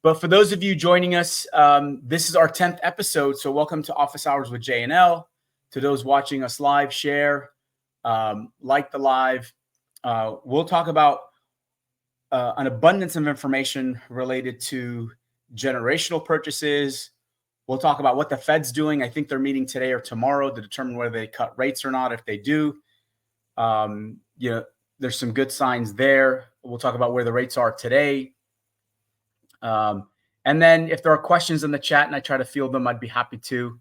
But for those of you joining us, this is our 10th episode. So welcome to Office Hours with JL. To those watching us live, share, like the live. We'll talk about an abundance of information related to generational purchases. We'll talk about what the Fed's doing. I think they're meeting today or tomorrow to determine whether they cut rates or not. If they do, there's some good signs there. We'll talk about where the rates are today. And then if there are questions in the chat and I try to field them, I'd be happy to.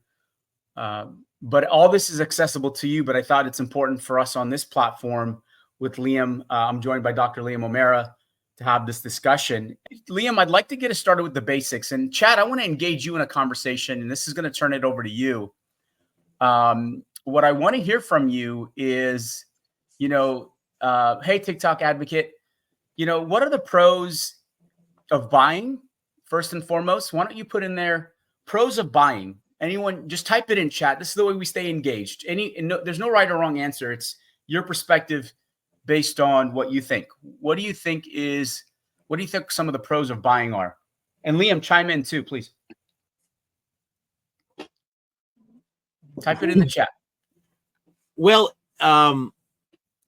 But all this is accessible to you, but I thought it's important for us on this platform with Liam. I'm joined by Dr. Liam O'Mara to have this discussion. Liam, I'd like to get us started with the basics. And Chad, I want to engage you in a conversation, and this is going to turn it over to you. What I want to hear from you is, hey, TikTok advocate, what are the pros of buying? First and foremost, why don't you put in there pros of buying? Anyone, just type it in chat. This is the way we stay engaged. There's no right or wrong answer. It's your perspective based on what you think. What do you think some of the pros of buying are? And Liam, chime in too, please. Type it in the chat. Well,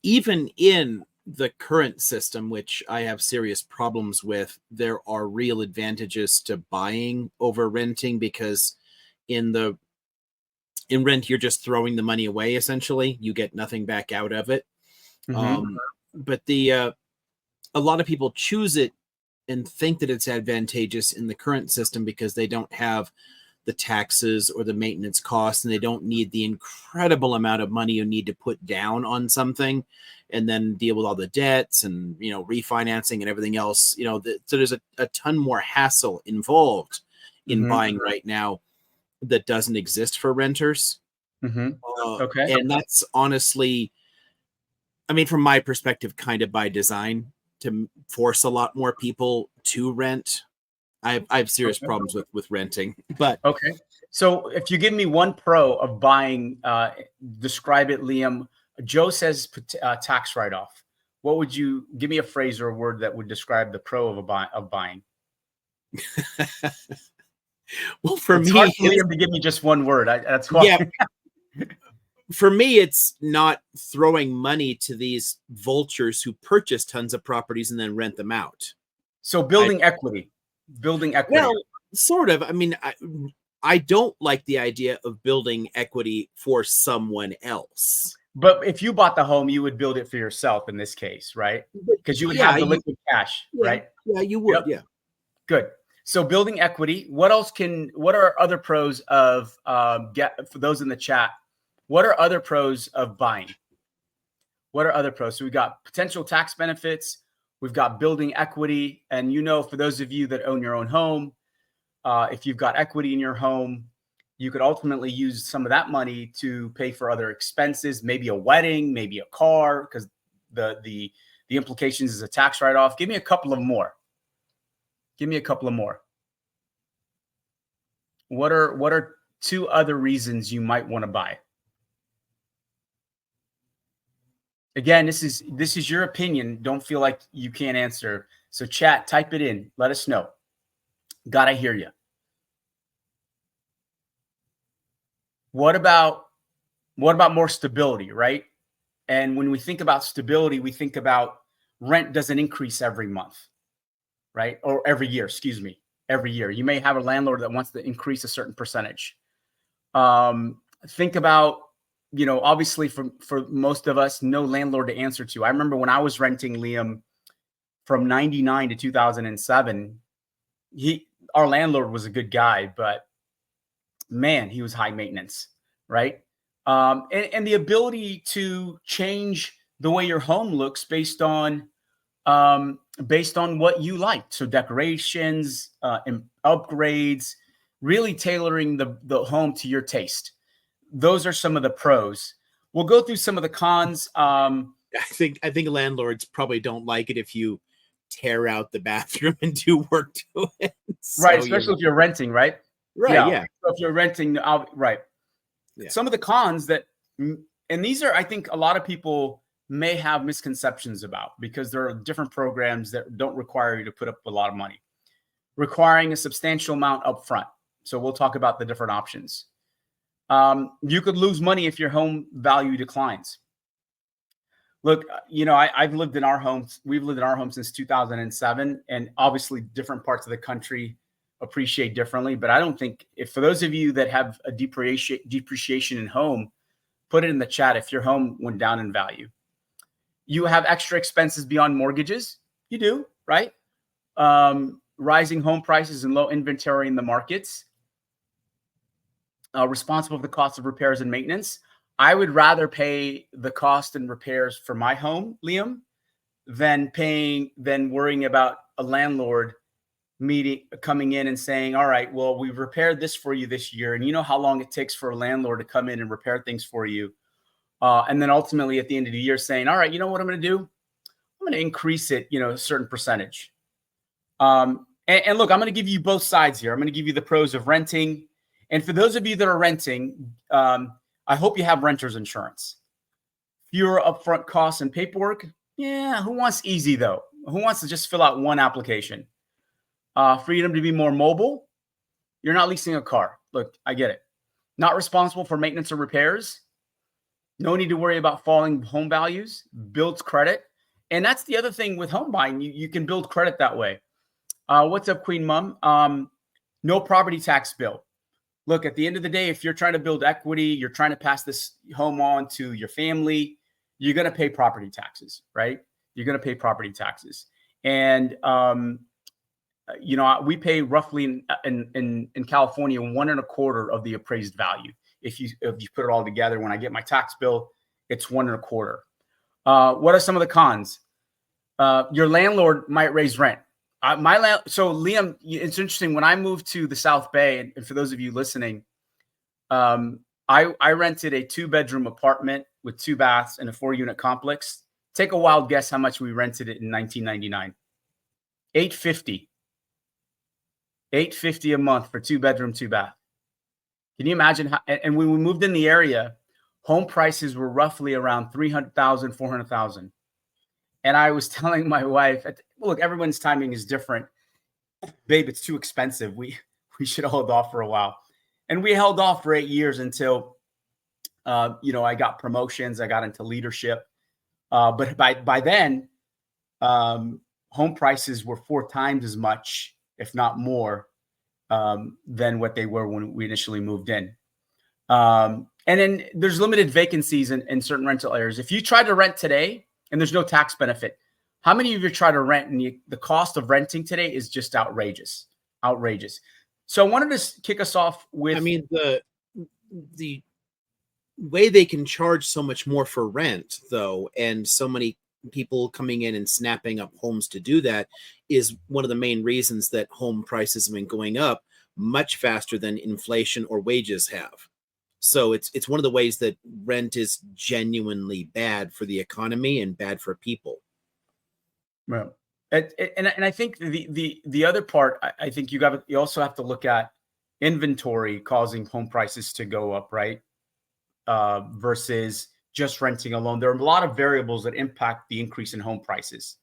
even in the current system, which I have serious problems with, there are real advantages to buying over renting, because in rent, you're just throwing the money away. Essentially, you get nothing back out of it. Mm-hmm. But a lot of people choose it and think that it's advantageous in the current system because they don't have the taxes or the maintenance costs, and they don't need the incredible amount of money you need to put down on something and then deal with all the debts and, refinancing and everything else. So there's a ton more hassle involved in buying right now that doesn't exist for renters. Okay. And that's honestly, from my perspective, kind of by design, to force a lot more people to rent. I have serious problems with renting, but okay. So if you give me one pro of buying, describe it, Liam. Joe says tax write-off. What would you give me a phrase or a word that would describe the pro of buying? Well, for it's me, hard for Liam to give me just one word. That's why. Yeah. For me, it's not throwing money to these vultures who purchase tons of properties and then rent them out. So building equity. Well, sort of. I don't like the idea of building equity for someone else. But if you bought the home, you would build it for yourself in this case, right? Because you would have the liquid cash, right? Yeah, you would. Yep. Yeah. Good. So building equity. What are other pros of for those in the chat? What are other pros of buying? What are other pros? So we've got potential tax benefits. We've got building equity. And for those of you that own your own home, if you've got equity in your home, you could ultimately use some of that money to pay for other expenses, maybe a wedding, maybe a car, because the implications is a tax write-off. Give me a couple of more. What are two other reasons you might want to buy? Again, this is your opinion. Don't feel like you can't answer. So chat, type it in. Let us know. God, I hear you. What about more stability, right? And when we think about stability, we think about rent doesn't increase every month, right? Or every year, excuse me. Every year. You may have a landlord that wants to increase a certain percentage. Think about, obviously for most of us, no landlord to answer to. I remember when I was renting, Liam, from 99 to 2007, our landlord was a good guy, but man, he was high maintenance, right? And the ability to change the way your home looks based on what you like. So decorations, and upgrades, really tailoring the home to your taste. Those are some of the pros. We'll go through some of the cons. I think landlords probably don't like it if you tear out the bathroom and do work to it. Right, especially if you're renting, right? Right, yeah. So if you're renting, right. Yeah. Some of the cons and these are, I think a lot of people may have misconceptions about, because there are different programs that don't require you to put up a lot of money. requiring a substantial amount up front. So we'll talk about the different options. You could lose money if your home value declines. Look, I've lived in our homes. We've lived in our home since 2007, and obviously different parts of the country appreciate differently. But I don't think, if for those of you that have a depreciation in home, put it in the chat if your home went down in value. You have extra expenses beyond mortgages. You do, right? Rising home prices and low inventory in the markets. Responsible for the cost of repairs and maintenance. I would rather pay the cost and repairs for my home, Liam, than worrying about a landlord coming in and saying, all right, well, we've repaired this for you this year. And you know how long it takes for a landlord to come in and repair things for you. And then ultimately at the end of the year saying, all right, you know what I'm going to do? I'm going to increase it, a certain percentage. And look, I'm going to give you both sides here. I'm going to give you the pros of renting. And for those of you that are renting, I hope you have renter's insurance. Fewer upfront costs and paperwork. Yeah, who wants easy though? Who wants to just fill out one application? Freedom to be more mobile. You're not leasing a car. Look, I get it. Not responsible for maintenance or repairs. No need to worry about falling home values. Builds credit. And that's the other thing with home buying. You can build credit that way. What's up, Queen Mom? No property tax bill. Look, at the end of the day, if you're trying to build equity, you're trying to pass this home on to your family, you're going to pay property taxes, right? You're going to pay property taxes. And, we pay roughly in California 1.25% of the appraised value. If you put it all together, when I get my tax bill, it's 1.25%. What are some of the cons? Your landlord might raise rent. So Liam, it's interesting. When I moved to the South Bay, and for those of you listening, I rented a 2-bedroom apartment with 2 baths and a 4-unit complex. Take a wild guess how much we rented it in 1999. $850 a month for 2-bedroom, 2-bath. Can you imagine how? And when we moved in the area, home prices were roughly around $300,000, $400,000. And I was telling my wife, look, everyone's timing is different. Babe, it's too expensive. We should hold off for a while. And we held off for 8 years until, I got promotions. I got into leadership. But by then, home prices were 4 times as much, if not more, than what they were when we initially moved in. And then there's limited vacancies in certain rental areas. If you try to rent today, and there's no tax benefit. How many of you try to rent and the cost of renting today is just outrageous? So I wanted to kick us off with. I mean, the way they can charge so much more for rent, though, and so many people coming in and snapping up homes to do that is one of the main reasons that home prices have been going up much faster than inflation or wages have. So it's one of the ways that rent is genuinely bad for the economy and bad for people. Well, and I think the other part, I think you also have to look at inventory causing home prices to go up, right? Versus just renting alone. There are a lot of variables that impact the increase in home prices.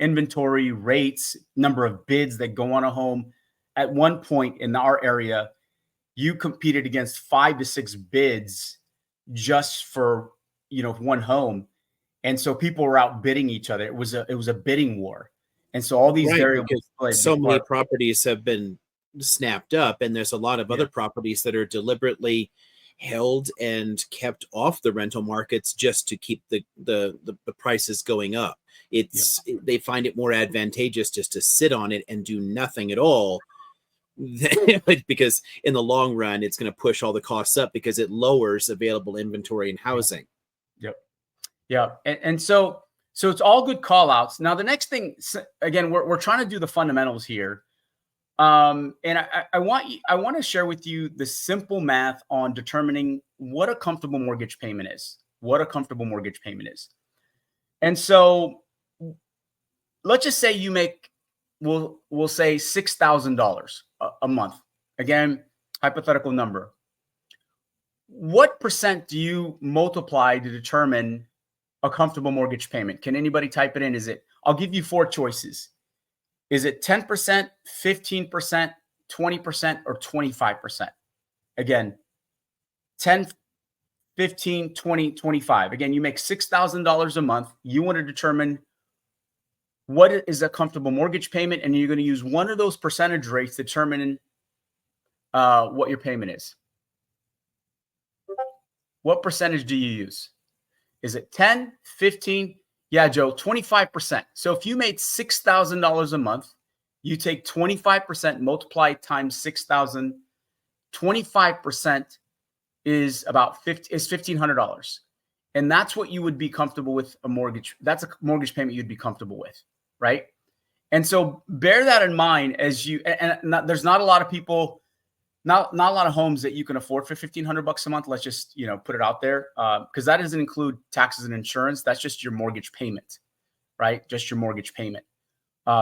Inventory, rates, number of bids that go on a home. At one point in our area, you competed against 5 to 6 bids just for, one home. And so people were outbidding each other. It was a bidding war. And so all these variables. So many properties have been snapped up, and there's a lot of other properties that are deliberately held and kept off the rental markets just to keep the prices going up. They find it more advantageous just to sit on it and do nothing at all. Because in the long run, it's going to push all the costs up because it lowers available inventory and housing. Yep. Yeah. And so it's all good call outs. Now, the next thing, again, we're trying to do the fundamentals here. And I want to share with you the simple math on determining what a comfortable mortgage payment is. And so let's just say you make, we'll say $6,000 a month. Again, hypothetical number. What percent do you multiply to determine a comfortable mortgage payment? Can anybody type it in? I'll give you 4 choices. Is it 10%, 15%, 20%, or 25%? Again, 10, 15, 20, 25. Again, you make $6,000 a month. You want to determine what is a comfortable mortgage payment, and you're going to use one of those percentage rates to determine what your payment is. What percentage do you use? Is it 10, 15? Yeah, Joe, 25%. So if you made $6,000 a month, you take 25%, multiply times 6,000. 25% is about $1,500. And that's what you would be comfortable with a mortgage. That's a mortgage payment you'd be comfortable with, right? And so bear that in mind as you, there's not a lot of people, not a lot of homes that you can afford for $1,500 a month. Let's just, put it out there, because that doesn't include taxes and insurance. That's just your mortgage payment, right? Just your mortgage payment,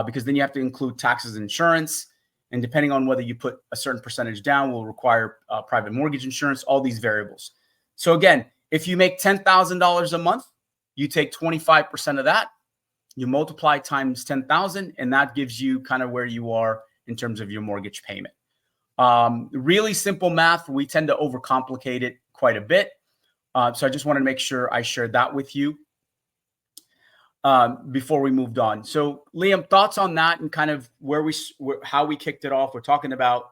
because then you have to include taxes and insurance. And depending on whether you put a certain percentage down will require private mortgage insurance, all these variables. So again, if you make $10,000 a month, you take 25% of that, you multiply times 10,000, and that gives you kind of where you are in terms of your mortgage payment. Really simple math. We tend to overcomplicate it quite a bit. So I just wanted to make sure I shared that with you before we moved on. So Liam, thoughts on that and kind of how we kicked it off? We're talking about,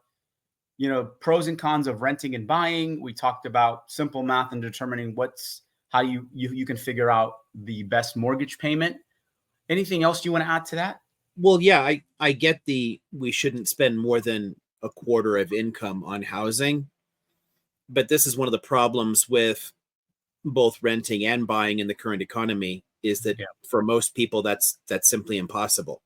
pros and cons of renting and buying. We talked about simple math and determining how you can figure out the best mortgage payment. Anything else you want to add to that? Well, yeah, I get we shouldn't spend more than a quarter of income on housing, but this is one of the problems with both renting and buying in the current economy is that for most people, that's simply impossible.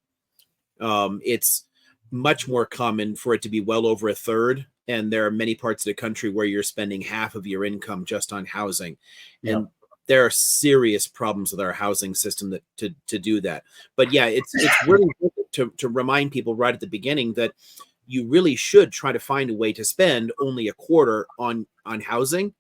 It's much more common for it to be well over a third. And there are many parts of the country where you're spending half of your income just on housing. And there are serious problems with our housing system to do that. But yeah, it's really important to remind people right at the beginning that you really should try to find a way to spend only a quarter on housing,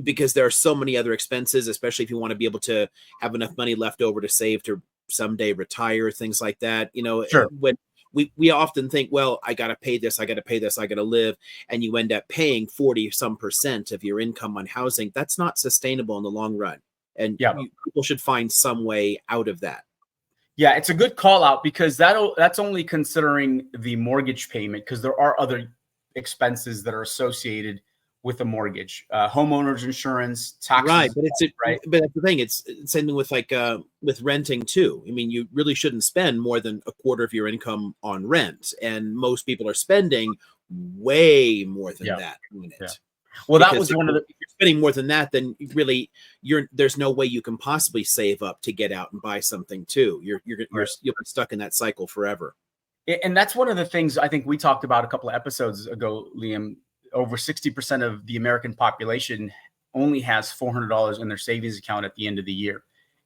because there are so many other expenses, especially if you want to be able to have enough money left over to save to someday retire, things like that. Sure. When we often think, well, I got to pay this, I got to pay this, I got to live. And you end up paying 40% of your income on housing. That's not sustainable in the long run. And people should find some way out of that. Yeah, it's a good call out, because that's only considering the mortgage payment, because there are other expenses that are associated with a mortgage, homeowners insurance, taxes. Right, but but that's the thing. It's same thing with with renting too. I mean, you really shouldn't spend more than a quarter of your income on rent, and most people are spending way more than that on it. Yeah. Well, because that was one of the. If you're spending more than that, then really there's no way you can possibly save up to get out and buy something too. You'll be stuck in that cycle forever. And that's one of the things I think we talked about a couple of episodes ago, Liam. Over 60% of the American population only has $400 in their savings account at the end of the year,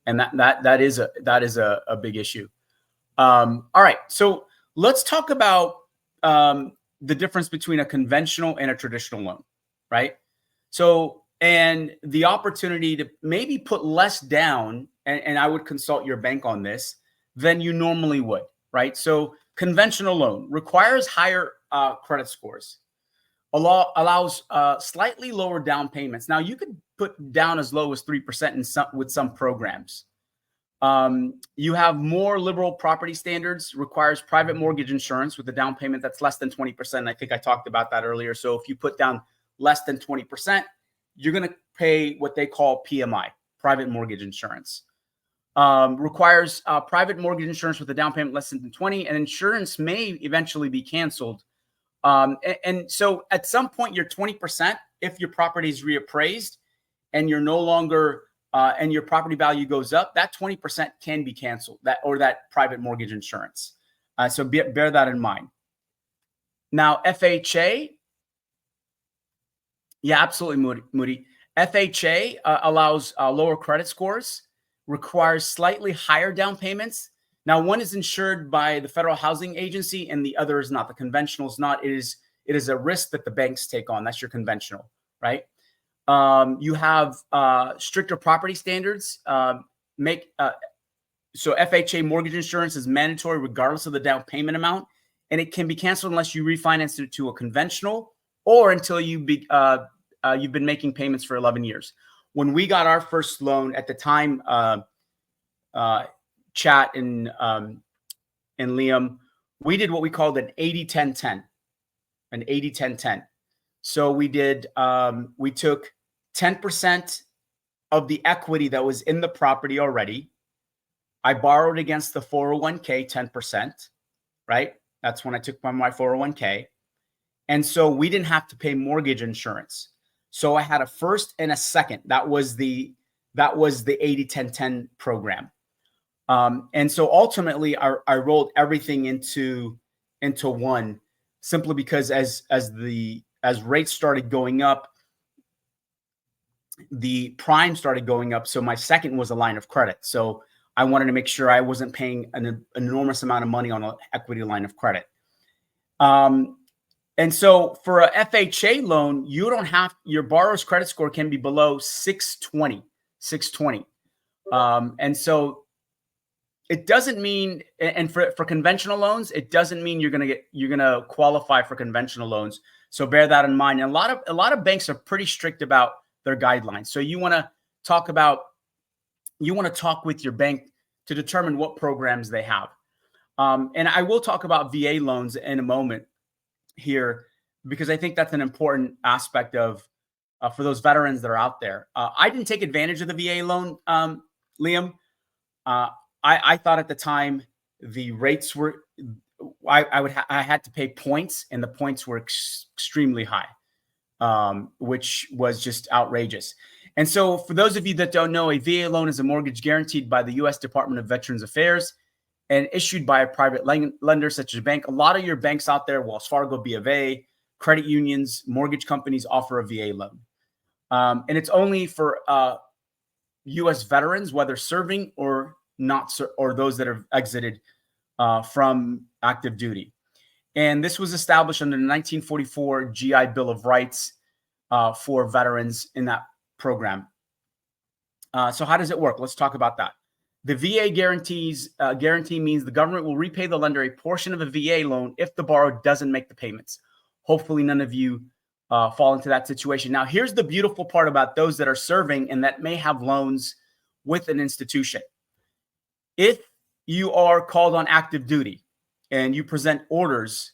and that is a big issue. All right, so let's talk about the difference between a conventional and a traditional loan, right? So, and the opportunity to maybe put less down, and I would consult your bank on this than you normally would, right? So, conventional loan requires higher credit scores. Allows slightly lower down payments. Now, you could put down as low as 3% with some programs. You have more liberal property standards, requires private mortgage insurance with a down payment that's less than 20%. I think I talked about that earlier. So if you put down less than 20%, you're going to pay what they call PMI, private mortgage insurance. Requires private mortgage insurance with a down payment less than 20, and insurance may eventually be canceled. And so at some point, you're 20% if your property is reappraised and you're no longer and your property value goes up, that 20% can be canceled, that private mortgage insurance. So bear that in mind. Now, FHA. Yeah, absolutely, Moody. FHA allows lower credit scores, requires slightly higher down payments. Now, one is insured by the Federal Housing Agency and the other is not. The conventional is not. It is a risk that the banks take on. That's your conventional, right? You have stricter property standards. So FHA mortgage insurance is mandatory regardless of the down payment amount, and it can be canceled unless you refinance it to a conventional or until you've been making payments for 11 years. When we got our first loan at the time, Chat and Liam, we did what we called an 80-10-10, an 80-10-10. So we did, we took 10% of the equity that was in the property already. I borrowed against the 401k 10%, right? That's when I took from my 401k. And so we didn't have to pay mortgage insurance. So I had a first and a second. That was the 80-10-10 program. And so ultimately I rolled everything into one, simply because as rates started going up, the prime started going up. So my second was a line of credit. So I wanted to make sure I wasn't paying an enormous amount of money on an equity line of credit. And so for a FHA loan, you don't have, your borrower's credit score can be below 620. And so it doesn't mean, and for conventional loans, it doesn't mean you're gonna qualify for conventional loans. So bear that in mind. And a lot of banks are pretty strict about their guidelines. So you want to talk with your bank to determine what programs they have. And I will talk about VA loans in a moment here, because I think that's an important aspect of for those veterans that are out there. I didn't take advantage of the VA loan, Liam. I thought at the time the rates were, I had to pay points, and the points were extremely high, which was just outrageous. And so for those of you that don't know, a VA loan is a mortgage guaranteed by the U.S. Department of Veterans Affairs and issued by a private lender such as a bank. A lot of your banks out there, Wells Fargo, B of A, credit unions, mortgage companies offer a VA loan. And it's only for U.S. veterans, whether serving or not, or those that have exited from active duty. And this was established under the 1944 GI Bill of Rights for veterans in that program. So how does it work? Let's talk about that. The VA guarantee means the government will repay the lender a portion of a VA loan if the borrower doesn't make the payments. Hopefully none of you fall into that situation. Now, here's the beautiful part about those that are serving and that may have loans with an institution. If you are called on active duty and you present orders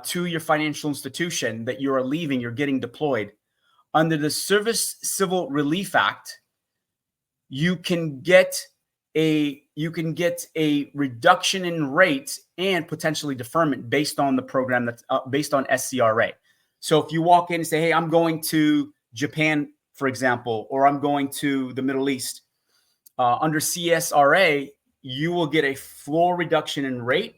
to your financial institution that you are leaving, you're getting deployed, under the Service Civil Relief Act, you can get a reduction in rates and potentially deferment based on the program that's based on SCRA. So if you walk in and say, hey, I'm going to Japan, for example, or I'm going to the Middle East, under CSRA, you will get a floor reduction in rate.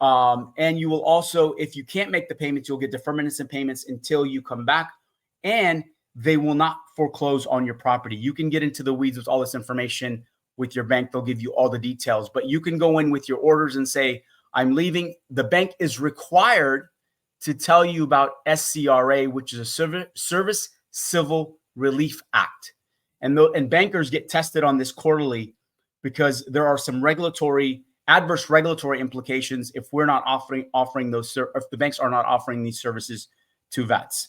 And you will also, if you can't make the payments, you'll get deferments and payments until you come back, and they will not foreclose on your property. You can get into the weeds with all this information with your bank. They'll give you all the details, but you can go in with your orders and say, I'm leaving. The bank is required to tell you about SCRA, which is a Service Civil Relief Act. And bankers get tested on this quarterly because there are some adverse regulatory implications if we're not offering those, if the banks are not offering these services to vets.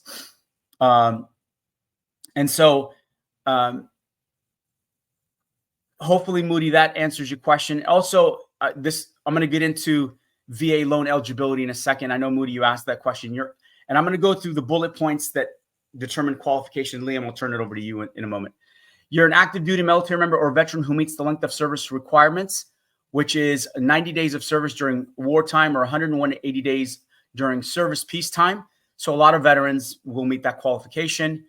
And so hopefully, Moody, that answers your question. Also, I'm going to get into VA loan eligibility in a second. I know, Moody, you asked that question. And I'm going to go through the bullet points that determine qualification. Liam, I'll turn it over to you in a moment. You're an active duty military member or veteran who meets the length of service requirements, which is 90 days of service during wartime or 180 days during service peacetime. So a lot of veterans will meet that qualification.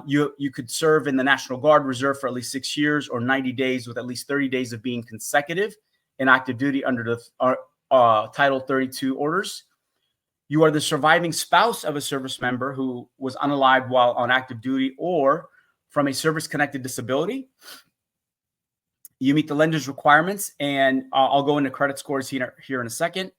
You could serve in the National Guard Reserve for at least 6 years or 90 days with at least 30 days of being consecutive in active duty under the Title 32 orders. You are the surviving spouse of a service member who was unalived while on active duty or from a service-connected disability. You meet the lender's requirements, and I'll go into credit scores here in a second.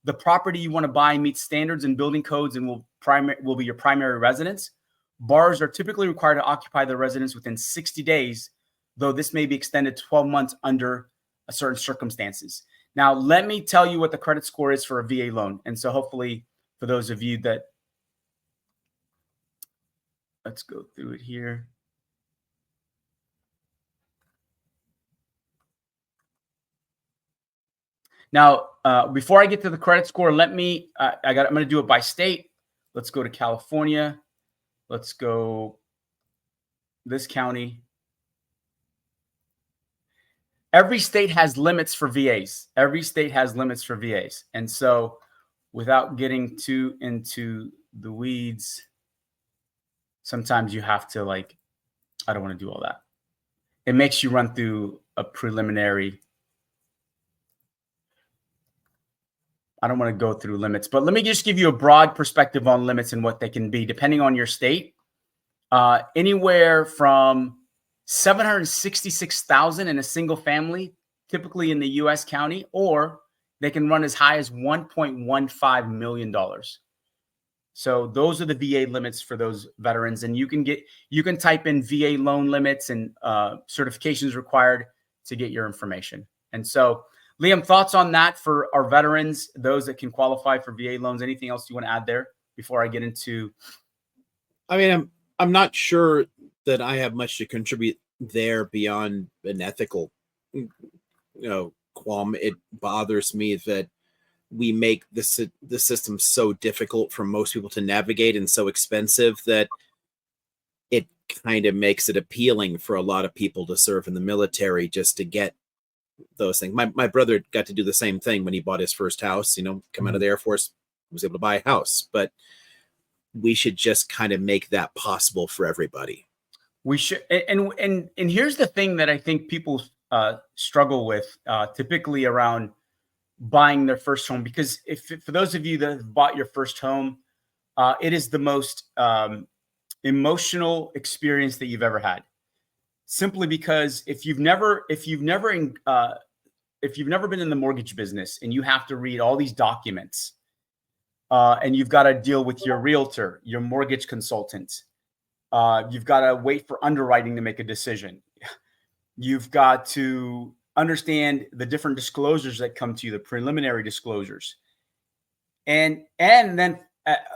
The property you want to buy meets standards and building codes and will be your primary residence. Borrowers are typically required to occupy their residence within 60 days, though this may be extended to 12 months under certain circumstances. Now, let me tell you what the credit score is for a VA loan. And so hopefully for those of you that, let's go through it here. Now, before I get to the credit score, let me, I'm going to do it by state. Let's go to California. Let's go this county. Every state has limits for VAs. Every state has limits for VAs. And so without getting too into the weeds, sometimes you have to like, I don't want to do all that. It makes you run through a preliminary. I don't want to go through limits, but let me just give you a broad perspective on limits and what they can be depending on your state. Anywhere from 766,000 in a single family, typically in the U.S. county, or they can run as high as $1.15 million. So those are the VA limits for those veterans. And you can type in VA loan limits and certifications required to get your information. And so, Liam, thoughts on that for our veterans, those that can qualify for VA loans? Anything else you want to add there before I get into? I mean, I'm not sure that I have much to contribute there beyond an ethical, qualm. It bothers me that we make the system so difficult for most people to navigate and so expensive that it kind of makes it appealing for a lot of people to serve in the military just to get those things. My brother got to do the same thing when he bought his first house, come out of the Air Force, was able to buy a house, but we should just kind of make that possible for everybody. We should. And here's the thing that I think people struggle with typically around buying their first home, because for those of you that have bought your first home, it is the most emotional experience that you've ever had. Simply because if you've never been in the mortgage business and you have to read all these documents, and you've got to deal with your realtor, your mortgage consultant, you've got to wait for underwriting to make a decision. You've got to understand the different disclosures that come to you, the preliminary disclosures. And then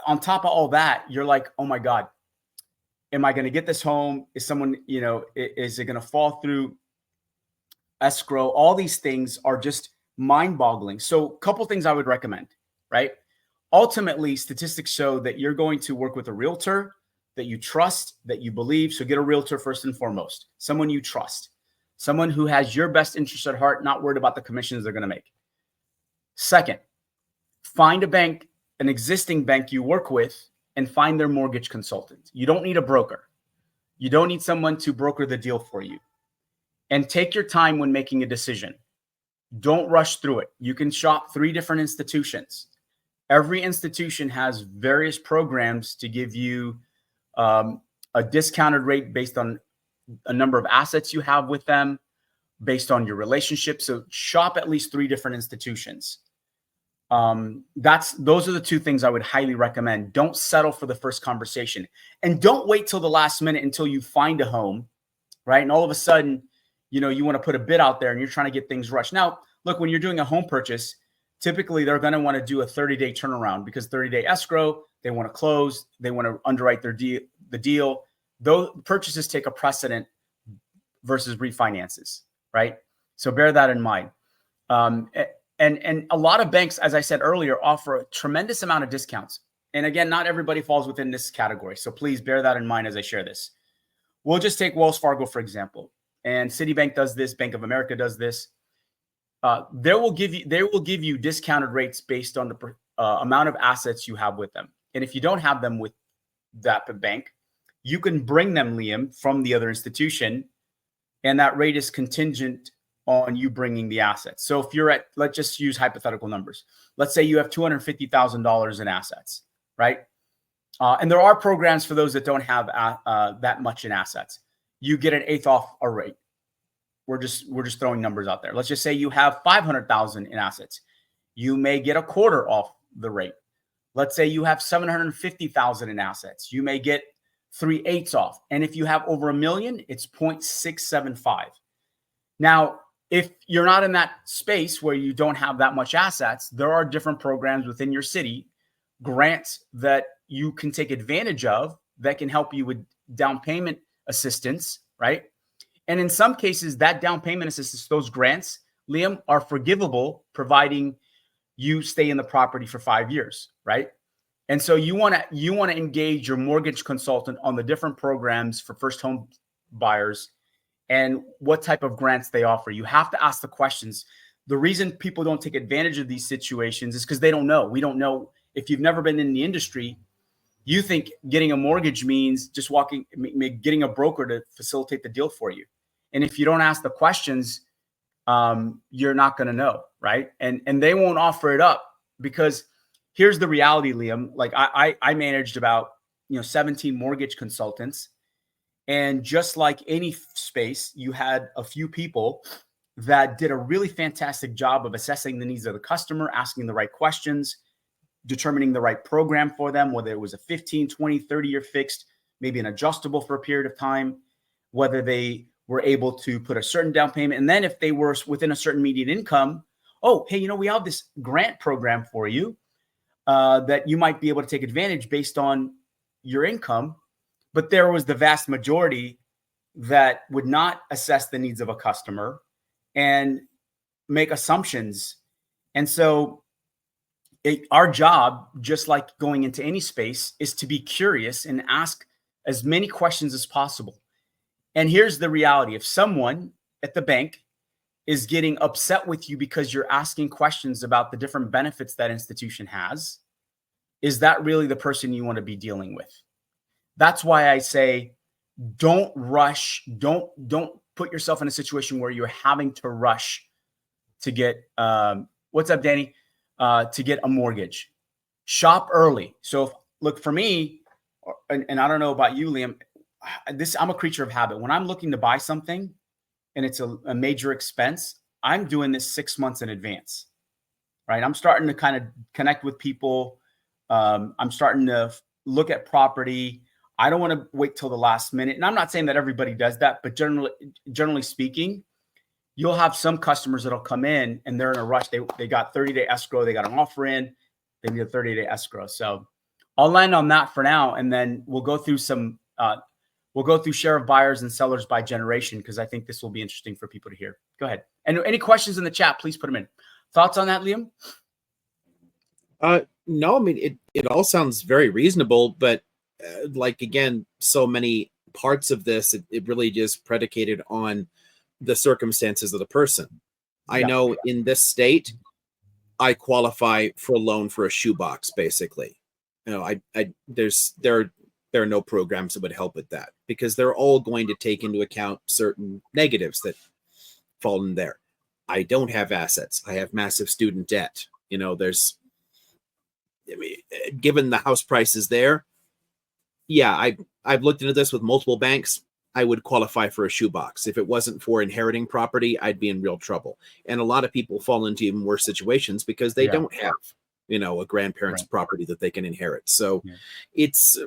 on top of all that, you're like, oh my God, am I going to get this home? Is someone, is it going to fall through escrow? All these things are just mind-boggling. So a couple things I would recommend, right? Ultimately, statistics show that you're going to work with a realtor that you trust, that you believe. So get a realtor first and foremost, someone you trust, someone who has your best interest at heart, not worried about the commissions they're going to make. Second, find a bank, an existing bank you work with, and find their mortgage consultant. You don't need a broker. You don't need someone to broker the deal for you. And take your time when making a decision. Don't rush through it. You can shop 3 different institutions. Every institution has various programs to give you a discounted rate based on a number of assets you have with them, based on your relationship. So shop at least 3 different institutions. Those are the 2 things I would highly recommend. Don't settle for the first conversation, and don't wait till the last minute until you find a home, right? And all of a sudden, you want to put a bid out there and you're trying to get things rushed. Now, look, when you're doing a home purchase, typically they're going to want to do a 30-day turnaround, because 30-day escrow, they want to close, they want to underwrite the deal. Those purchases take a precedent versus refinances, right? So bear that in mind. And a lot of banks, as I said earlier, offer a tremendous amount of discounts. And again, not everybody falls within this category. So please bear that in mind as I share this. We'll just take Wells Fargo, for example. And Citibank does this. Bank of America does this. They will give you discounted rates based on the amount of assets you have with them. And if you don't have them with that bank, you can bring them, Liam, from the other institution, and that rate is contingent on you bringing the assets. So if you're let's just use hypothetical numbers. Let's say you have $250,000 in assets, right? And there are programs for those that don't have that much in assets. You get an 1/8 off a rate. We're just throwing numbers out there. Let's just say you have $500,000 in assets. You may get a 1/4 off the rate. Let's say you have $750,000 in assets. You may get 3/8 off. And if you have over $1 million, it's 0.675. Now, If you're not in that space where you don't have that much assets, there are different programs within your city, grants that you can take advantage of that can help you with down payment assistance, right? And in some cases, that down payment assistance, those grants, Liam, are forgivable, providing you stay in the property for 5 years, right? And so you want to engage your mortgage consultant on the different programs for first home buyers and what type of grants they offer. You have to ask the questions. The reason people don't take advantage of these situations is because they don't know. We don't know. If you've never been in the industry, you think getting a mortgage means just getting a broker to facilitate the deal for you. And if you don't ask the questions, you're not going to know, right? And they won't offer it up, because here's the reality, Liam. Like I managed about 17 mortgage consultants. And just like any space, you had a few people that did a really fantastic job of assessing the needs of the customer, asking the right questions, determining the right program for them, whether it was a 15, 20, 30-year fixed, maybe an adjustable for a period of time, whether they were able to put a certain down payment. And then if they were within a certain median income, oh, hey, we have this grant program for you that you might be able to take advantage based on your income. But there was the vast majority that would not assess the needs of a customer and make assumptions. And so our job, just like going into any space, is to be curious and ask as many questions as possible. And here's the reality. If someone at the bank is getting upset with you because you're asking questions about the different benefits that institution has, is that really the person you want to be dealing with? That's why I say, don't rush. Don't put yourself in a situation where you're having to rush to get, what's up, Danny? To get a mortgage. Shop early. So look, for me, and I don't know about you, Liam, I'm a creature of habit. When I'm looking to buy something and it's a major expense, I'm doing this 6 months in advance, right? I'm starting to kind of connect with people. I'm starting to look at property. I don't want to wait till the last minute. And I'm not saying that everybody does that, but generally speaking, you'll have some customers that'll come in and they're in a rush. They got 30-day escrow. They got an offer in. They need a 30-day escrow. So I'll land on that for now, and then we'll go through share of buyers and sellers by generation, because I think this will be interesting for people to hear. Go ahead. And any questions in the chat, please put them in. Thoughts on that, Liam? No, I mean, it all sounds very reasonable, but like, again, so many parts of this, it really just predicated on the circumstances of the person. I know in this state, I qualify for a loan for a shoebox, basically. There are no programs that would help with that, because they're all going to take into account certain negatives that fall in there. I don't have assets. I have massive student debt. Given the house prices there, I've looked into this with multiple banks. I would qualify for a shoebox. If it wasn't for inheriting property, I'd be in real trouble. And a lot of people fall into even worse situations because they don't have, a grandparent's property that they can inherit. So it's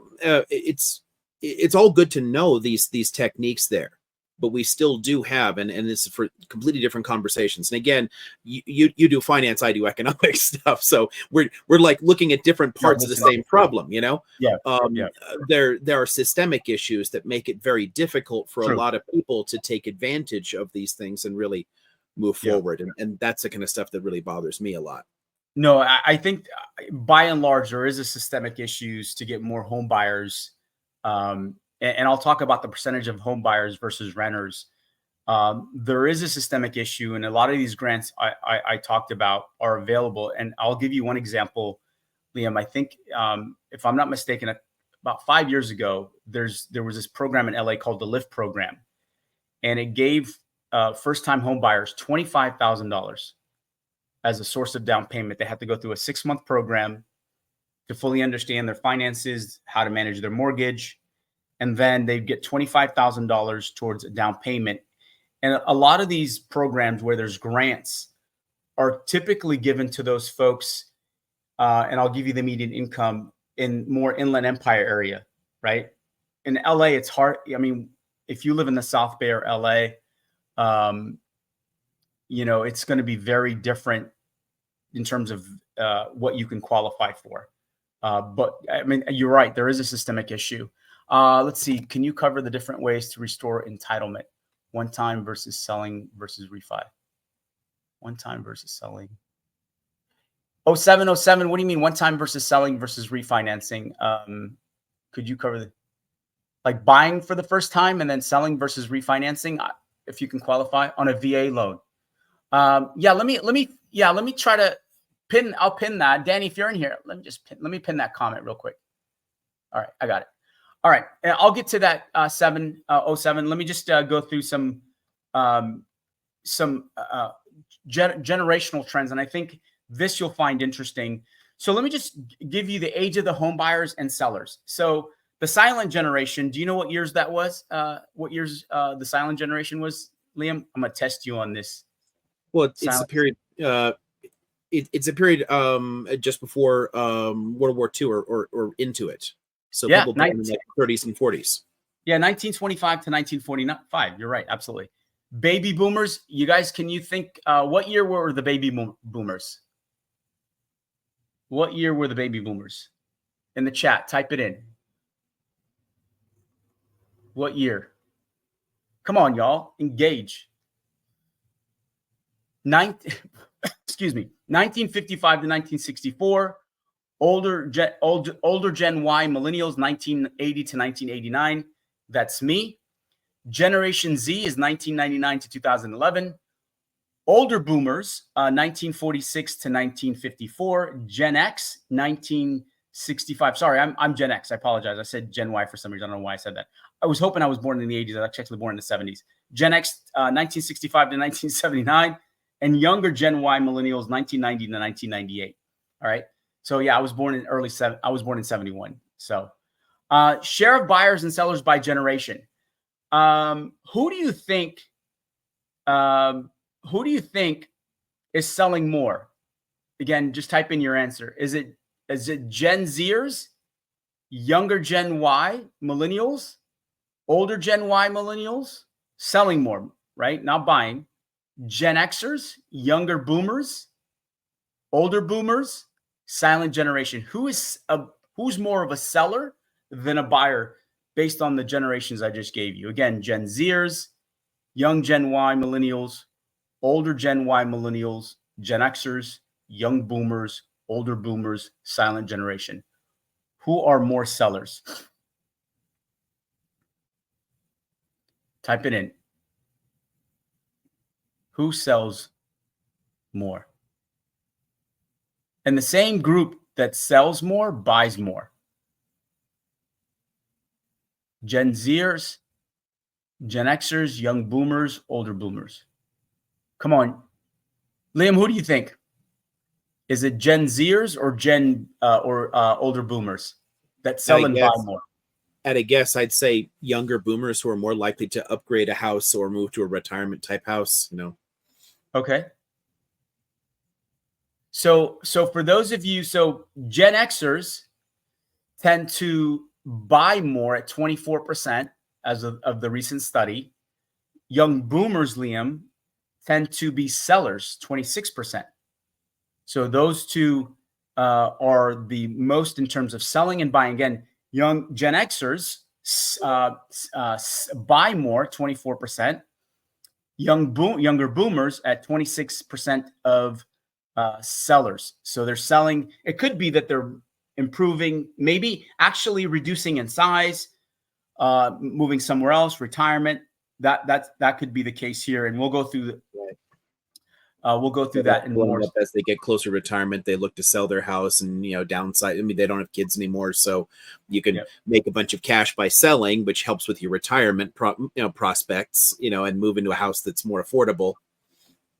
all good to know these techniques there, but we still do have, and this is for completely different conversations. And again, you do finance, I do economic stuff. So we're like looking at different parts of the same problem, There are systemic issues that make it very difficult for a lot of people to take advantage of these things and really move forward. And that's the kind of stuff that really bothers me a lot. No, I think by and large, there is a systemic issues to get more home buyers. And I'll talk about the percentage of home buyers versus renters. There is a systemic issue, and a lot of these grants I talked about are available. And I'll give you one example, Liam. I think, if I'm not mistaken, about 5 years ago, there was this program in LA called the LIFT program, and it gave first-time home buyers $25,000 as a source of down payment. They had to go through a 6-month program to fully understand their finances, how to manage their mortgage. And then they'd get $25,000 towards a down payment. And a lot of these programs where there's grants are typically given to those folks. And I'll give you the median income in more Inland Empire area, right? In LA, it's hard. I mean, if you live in the South Bay or LA, it's going to be very different in terms of what you can qualify for. But I mean, you're right. There is a systemic issue. Let's see. Can you cover the different ways to restore entitlement? One time versus selling versus refi. One time versus selling. 0707. What do you mean one time versus selling versus refinancing? Could you cover like buying for the first time and then selling versus refinancing? If you can qualify on a VA loan. Yeah, let me try to pin. I'll pin that. Danny, if you're in here, let me pin that comment real quick. All right, I got it. All right, I'll get to that 707. Let me just go through some generational trends, and I think this you'll find interesting. So let me just give you the age of the home buyers and sellers. So the silent generation. Do you know what years that was? What years the silent generation was, Liam? I'm gonna test you on this. Well, it's a period. It's a period just before World War II or into it. So yeah, people born in the 30s and 40s. Yeah, 1925 to 1945. You're right, absolutely. Baby boomers. You guys, can you think what year were the baby boomers? What year were the baby boomers? In the chat, type it in. What year? Come on, y'all, engage. Excuse me, 1955 to 1964. Older Gen Y millennials, 1980 to 1989. That's me. Generation Z is 1999 to 2011. Older boomers, 1946 to 1954. Gen X, 1965. Sorry, I'm Gen X. I apologize. I said Gen Y for some reason. I don't know why I said that. I was hoping I was born in the 80s. I was actually born in the 70s. Gen X, 1965 to 1979. And younger Gen Y millennials, 1990 to 1998. All right. So yeah, I was born in I was born in 71. So share of buyers and sellers by generation. Who do you think is selling more? Again, just type in your answer. Is it Gen Zers, younger Gen Y millennials, older Gen Y millennials selling more, right? Not buying. Gen Xers, younger boomers, older boomers, silent generation. Who's more of a seller than a buyer based on the generations I just gave you? Again, Gen Zers, young Gen Y millennials, older Gen Y millennials, Gen Xers, young boomers, older boomers, silent generation. Who are more sellers? Type it in. Who sells more? And the same group that sells more buys more. Gen Zers, Gen Xers, young boomers, older boomers. Come on. Liam, who do you think? Is it Gen Zers or older boomers that sell and buy more? At a guess, I'd say younger boomers who are more likely to upgrade a house or move to a retirement type house, Okay. So for those of you, Gen Xers tend to buy more at 24% as of the recent study. Young boomers, Liam, tend to be sellers, 26%. So those two are the most in terms of selling and buying. Again, young Gen Xers buy more, 24%. Younger boomers at 26% of sellers. So they're selling. It could be that they're improving, maybe actually reducing in size, moving somewhere else, retirement. That could be the case here, and we'll go through that in more. As they get closer to retirement, they look to sell their house and downsize. I mean, they don't have kids anymore, so you can make a bunch of cash by selling, which helps with your retirement prospects. And move into a house that's more affordable.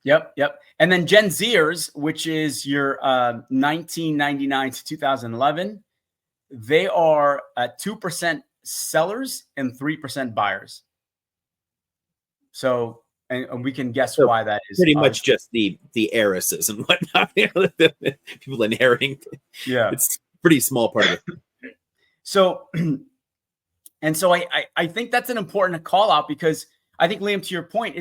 Yep. And then Gen Zers, which is your 1999 to 2011, they are at 2% sellers and 3% buyers. So, and we can guess why that is. Pretty much just the heiresses and whatnot. People inheriting. Yeah, it's a pretty small part of it. So, I think that's an important call out, because I think, Liam, to your point,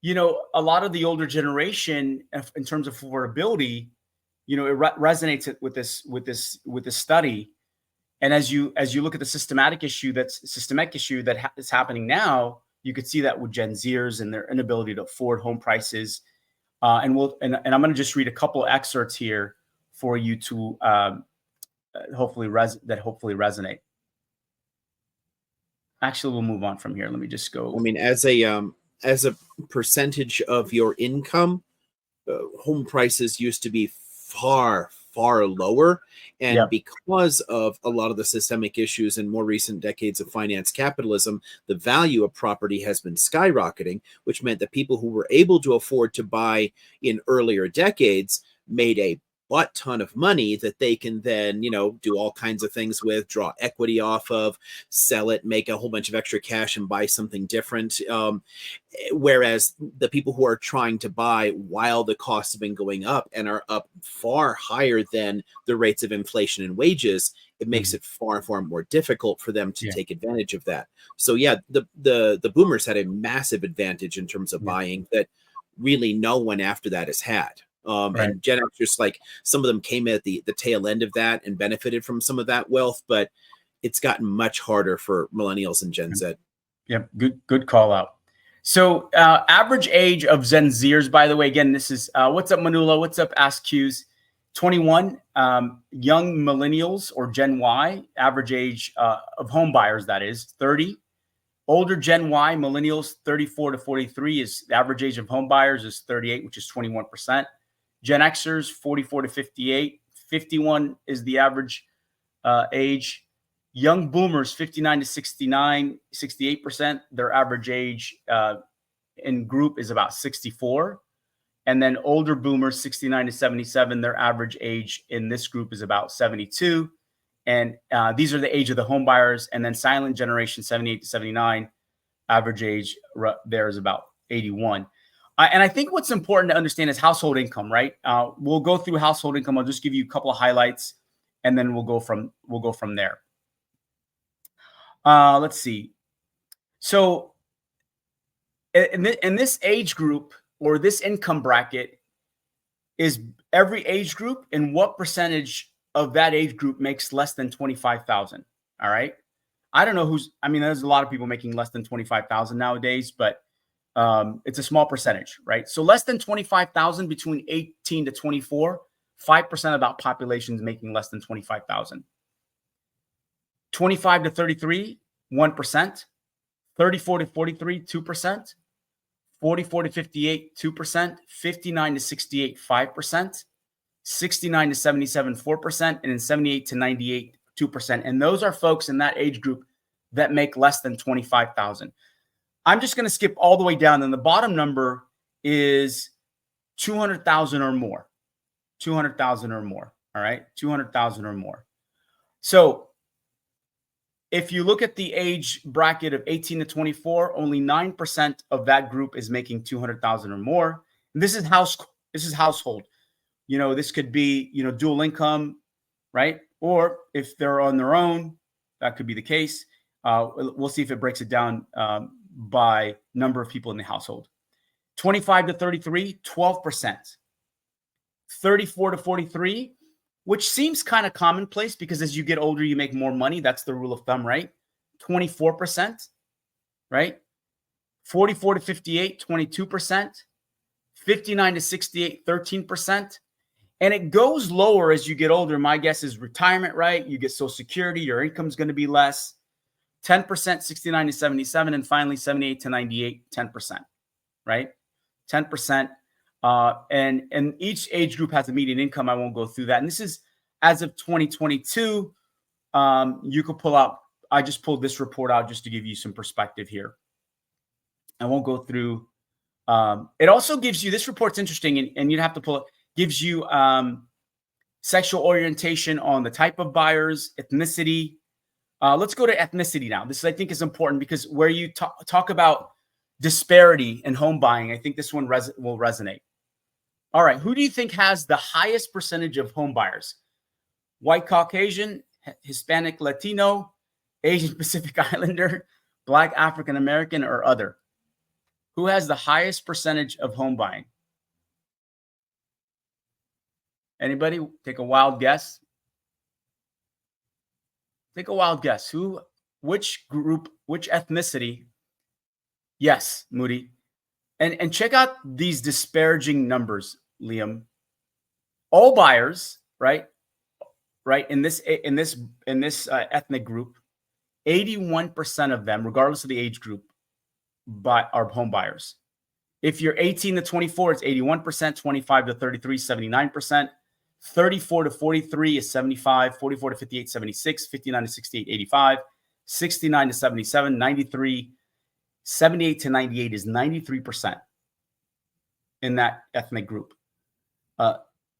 you know, a lot of the older generation, in terms of affordability, you know, it resonates with this study. And as you look at the systemic issue that is happening now, you could see that with Gen Zers and their inability to afford home prices. And I'm going to just read a couple excerpts here for you to hopefully resonate. Actually, we'll move on from here. Let me just go. I mean, as a percentage of your income, home prices used to be far lower, and Yeah. because of a lot of the systemic issues in more recent decades of finance capitalism, the value of property has been skyrocketing, which meant that people who were able to afford to buy in earlier decades made a butt ton of money that they can then, you know, do all kinds of things with, draw equity off of, sell it, make a whole bunch of extra cash and buy something different. Whereas the people who are trying to buy while the costs have been going up and are up far higher than the rates of inflation and wages, it makes it far more difficult for them to take advantage of that. So yeah, the boomers had a massive advantage in terms of buying that really no one after that has had. And Gen Xers, like, some of them came at the tail end of that and benefited from some of that wealth, but it's gotten much harder for millennials and Gen Z. Yep, good call out. So average age of Gen Zers, by the way, again, this is what's up, Manula? What's up, Ask Q's? 21. Young millennials or Gen Y, average age of home buyers, that is 30. Older Gen Y millennials, 34 to 43, is the average age of home buyers is 38, which is 21%. Gen Xers, 44 to 58, 51 is the average age. Young boomers, 59 to 69, 68%. Their average age in group is about 64. And then older boomers, 69 to 77, their average age in this group is about 72. And these are the age of the home buyers. And then silent generation, 78 to 79, average age there is about 81. And I think what's important to understand is household income, right? We'll go through household income. I'll just give you a couple of highlights, and then we'll go from there. Let's see. So in this age group or this income bracket, is every age group, and what percentage of that age group makes less than 25,000? All right. I don't know there's a lot of people making less than 25,000 nowadays, but it's a small percentage, right? So less than 25,000 between 18 to 24, 5% of that population is making less than 25,000. 25 to 33, 1%. 34 to 43, 2%. 44 to 58, 2%. 59 to 68, 5%. 69 to 77, 4%. And then 78 to 98, 2%. And those are folks in that age group that make less than 25,000. I'm just going to skip all the way down. And the bottom number is 200,000 or more. 200,000 or more. All right. 200,000 or more. So if you look at the age bracket of 18 to 24, only 9% of that group is making 200,000 or more. And this is household. You know, this could be, you know, dual income, right? Or if they're on their own, that could be the case. We'll see if it breaks it down by number of people in the household. 25 to 33, 12%. 34 to 43, which seems kind of commonplace because as you get older, you make more money. That's the rule of thumb, right? 24%, right? 44 to 58, 22%. 59 to 68, 13%. And it goes lower as you get older. My guess is retirement, right? You get Social Security, your income's going to be less. 10%, 69 to 77, and finally 78 to 98, 10%, right? 10%. And each age group has a median income. I won't go through that. And this is as of 2022. You could pull out, I just pulled this report out just to give you some perspective here. I won't go through. It also gives you, this report's interesting, and you'd have to pull it, gives you sexual orientation on the type of buyers, ethnicity. Let's go to ethnicity now. This, I think, is important because where you talk about disparity in home buying, I think this one will resonate. All right. Who do you think has the highest percentage of home buyers? White Caucasian, Hispanic Latino, Asian Pacific Islander, Black African American, or other? Who has the highest percentage of home buying? Anybody take a wild guess? Take a wild guess. Which group, which ethnicity? Yes, Moody. And check out these disparaging numbers, Liam. All buyers, right? Right, in this ethnic group, 81% of them, regardless of the age group, are home buyers. If you're 18 to 24, it's 81%, 25 to 33, 79%, 34 to 43 is 75, 44 to 58, 76, 59 to 68, 85, 69 to 77, 93, 78 to 98 is 93% in that ethnic group.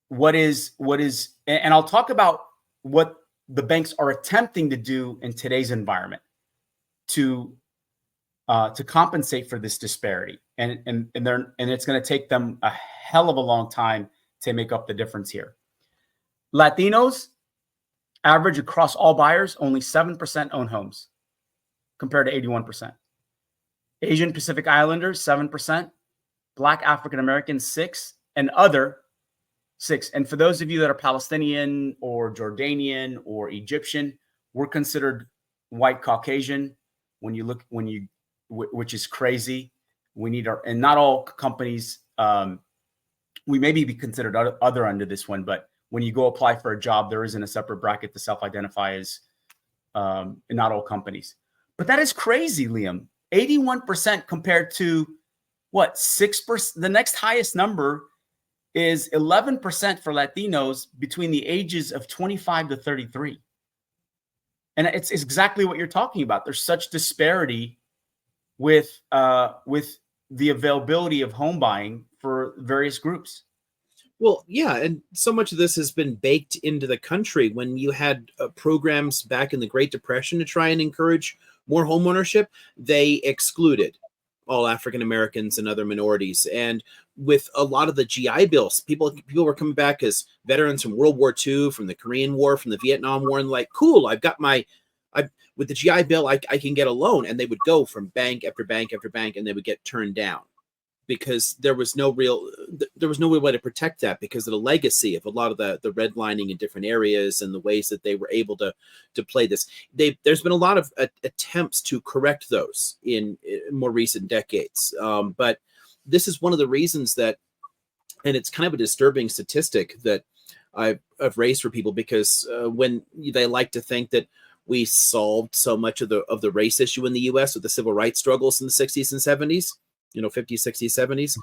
What is, and I'll talk about what the banks are attempting to do in today's environment to compensate for this disparity, and it's going to take them a hell of a long time to make up the difference here. Latinos average across all buyers only 7% own homes, compared to 81%. Asian Pacific Islanders 7%, Black African Americans 6%, and other 6%. And for those of you that are Palestinian or Jordanian or Egyptian, we're considered white Caucasian which is crazy. We need and not all companies, we may be considered other under this one, but when you go apply for a job, there isn't a separate bracket to self-identify as in not all companies. But that is crazy, Liam. 81% compared to what, 6%? The next highest number is 11% for Latinos between the ages of 25 to 33. And it's exactly what you're talking about. There's such disparity with the availability of home buying for various groups. Well, yeah, and so much of this has been baked into the country. When you had programs back in the Great Depression to try and encourage more home ownership, they excluded all African Americans and other minorities. And with a lot of the GI Bills, people were coming back as veterans from World War II, from the Korean War, from the Vietnam War, and like, cool, with the GI Bill, I can get a loan. And they would go from bank after bank after bank, and they would get turned down because there was no real way to protect that because of the legacy of a lot of the redlining in different areas and the ways that they were able to play this. There's been a lot of attempts to correct those in more recent decades. But this is one of the reasons that, and it's kind of a disturbing statistic that I've raised for people, because when they like to think that we solved so much of the race issue in the U.S. with the civil rights struggles in the 60s and 70s, 50s, 60s, 70s.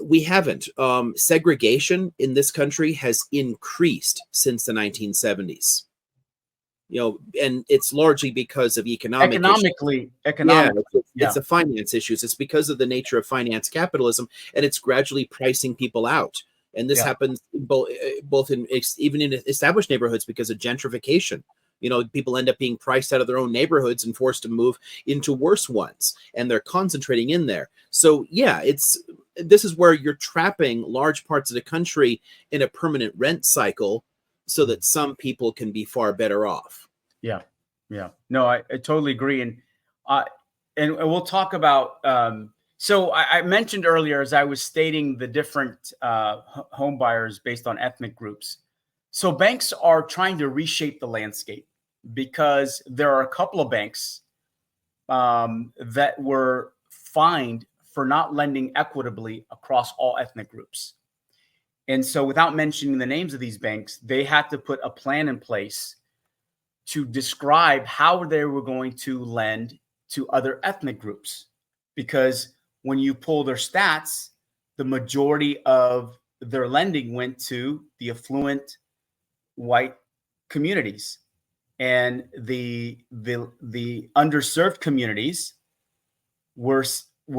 We haven't. Segregation in this country has increased since the 1970s. And it's largely because of economically. It's the finance issues. It's because of the nature of finance capitalism, and it's gradually pricing people out. And this happens both in even in established neighborhoods because of gentrification. People end up being priced out of their own neighborhoods and forced to move into worse ones, and they're concentrating in there. So this is where you're trapping large parts of the country in a permanent rent cycle so that some people can be far better off. Yeah. No, I totally agree. And we'll talk about, so I mentioned earlier, as I was stating the different home buyers based on ethnic groups. So banks are trying to reshape the landscape, because there are a couple of banks that were fined for not lending equitably across all ethnic groups. And so, without mentioning the names of these banks, they had to put a plan in place to describe how they were going to lend to other ethnic groups. Because when you pull their stats, the majority of their lending went to the affluent white communities, and the underserved communities were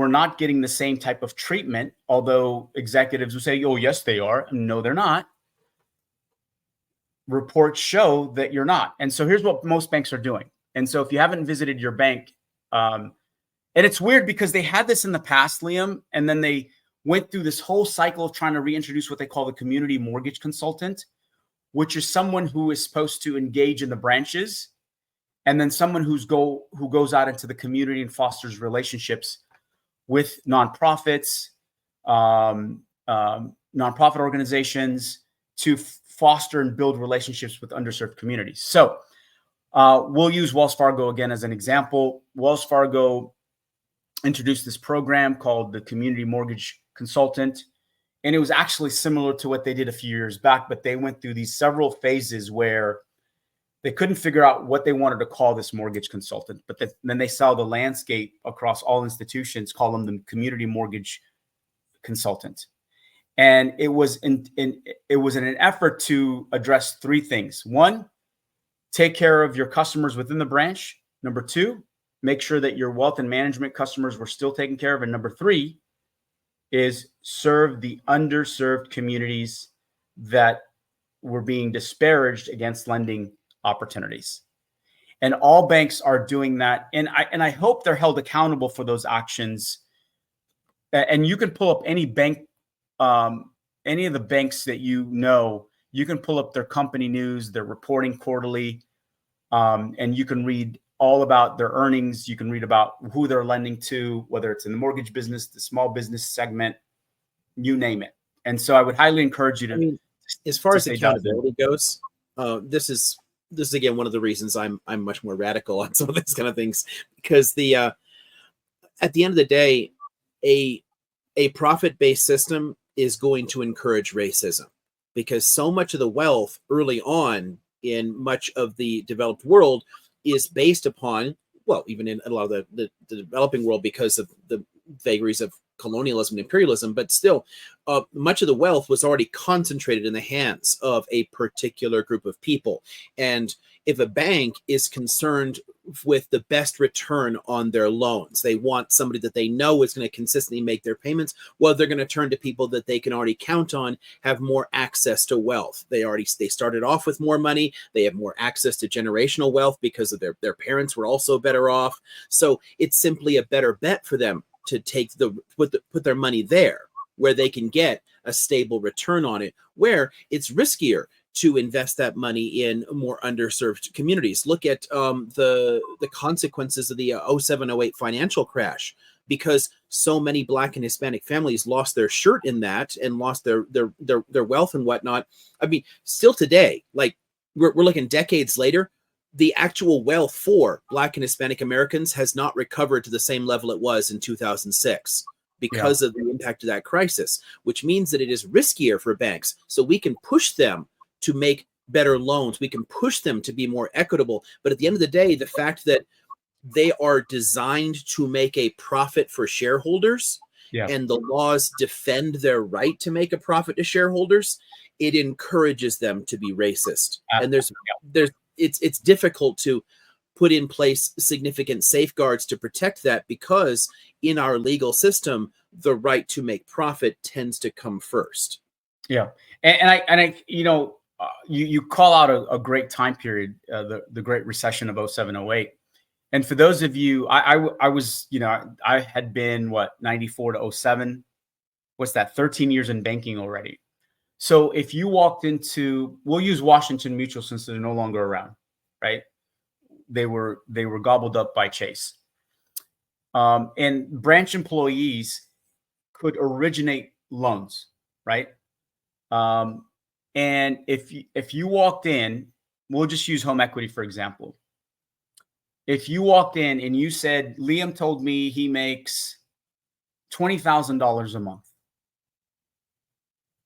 not getting the same type of treatment. Although executives would say, "Oh, yes, they are." No, they're not. Reports show that you're not. And so here's what most banks are doing. And so if you haven't visited your bank, and it's weird because they had this in the past, Liam, and then they went through this whole cycle of trying to reintroduce what they call the community mortgage consultant, which is someone who is supposed to engage in the branches, and then someone who goes out into the community and fosters relationships with nonprofits, nonprofit organizations to foster and build relationships with underserved communities. So we'll use Wells Fargo again as an example. Wells Fargo introduced this program called the Community Mortgage Consultant. And it was actually similar to what they did a few years back, but they went through these several phases where they couldn't figure out what they wanted to call this mortgage consultant. But then they saw the landscape across all institutions, call them the Community Mortgage Consultant. And it was in an effort to address three things. One, take care of your customers within the branch. Number two, make sure that your wealth and management customers were still taken care of. And number three is serve the underserved communities that were being disparaged against lending opportunities. And all banks are doing that. And I hope they're held accountable for those actions. And you can pull up any bank, any of the banks that you know, you can pull up their company news, their reporting quarterly, and you can read all about their earnings. You can read about who they're lending to, whether it's in the mortgage business, the small business segment, you name it. And so I would highly encourage you to, as far as accountability goes, this is again one of the reasons I'm much more radical on some of these kind of things, because at the end of the day, a profit-based system is going to encourage racism, because so much of the wealth early on in much of the developed world is based upon, well, even in a lot of the developing world, because of the vagaries of colonialism and imperialism, but still, much of the wealth was already concentrated in the hands of a particular group of people. And if a bank is concerned with the best return on their loans, they want somebody that they know is going to consistently make their payments, well, they're going to turn to people that they can already count on, have more access to wealth. They started off with more money. They have more access to generational wealth because of their parents were also better off. So it's simply a better bet for them to put their money there, where they can get a stable return on it, where it's riskier to invest that money in more underserved communities. Look at the consequences of the 07-08 financial crash, because so many Black and Hispanic families lost their shirt in that and lost their wealth and whatnot. I mean, still today, like we're looking decades later, the actual wealth for Black and Hispanic Americans has not recovered to the same level it was in 2006 because of the impact of that crisis, which means that it is riskier for banks. So we can push them to make better loans. We can push them to be more equitable. But at the end of the day, the fact that they are designed to make a profit for shareholders, and the laws defend their right to make a profit to shareholders, it encourages them to be racist. And it's difficult to put in place significant safeguards to protect that, because in our legal system, the right to make profit tends to come first. Yeah. And I you know, you call out a great time period, the Great Recession of 07-08. And for those of you, I was, you know, I had been 94 to 07. What's that? 13 years in banking already. So if you walked into, we'll use Washington Mutual since they're no longer around, right? They were gobbled up by Chase. And branch employees could originate loans, right? And if you walked in, we'll just use home equity, for example. If you walked in and you said, Liam told me he makes $20,000 a month,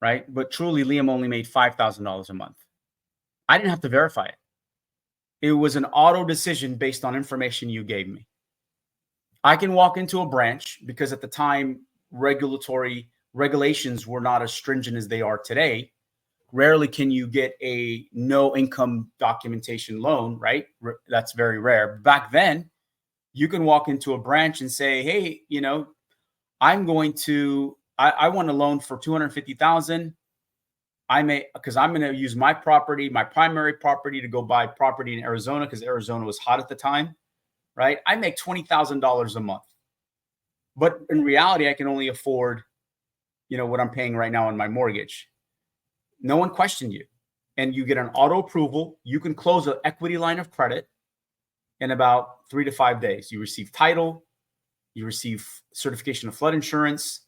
right? But truly, Liam only made $5,000 a month. I didn't have to verify it. It was an auto decision based on information you gave me. I can walk into a branch because at the time, regulations were not as stringent as they are today. Rarely can you get a no income documentation loan, right? That's very rare. Back then, you can walk into a branch and say, hey, you know, I want a loan for $250,000. Because I'm going to use my primary property to go buy property in Arizona, because Arizona was hot at the time, right? I make $20,000 a month. But in reality, I can only afford, you know, what I'm paying right now on my mortgage. No one questioned you. And you get an auto approval. You can close an equity line of credit in about 3 to 5 days. You receive title. you receive certification of flood insurance,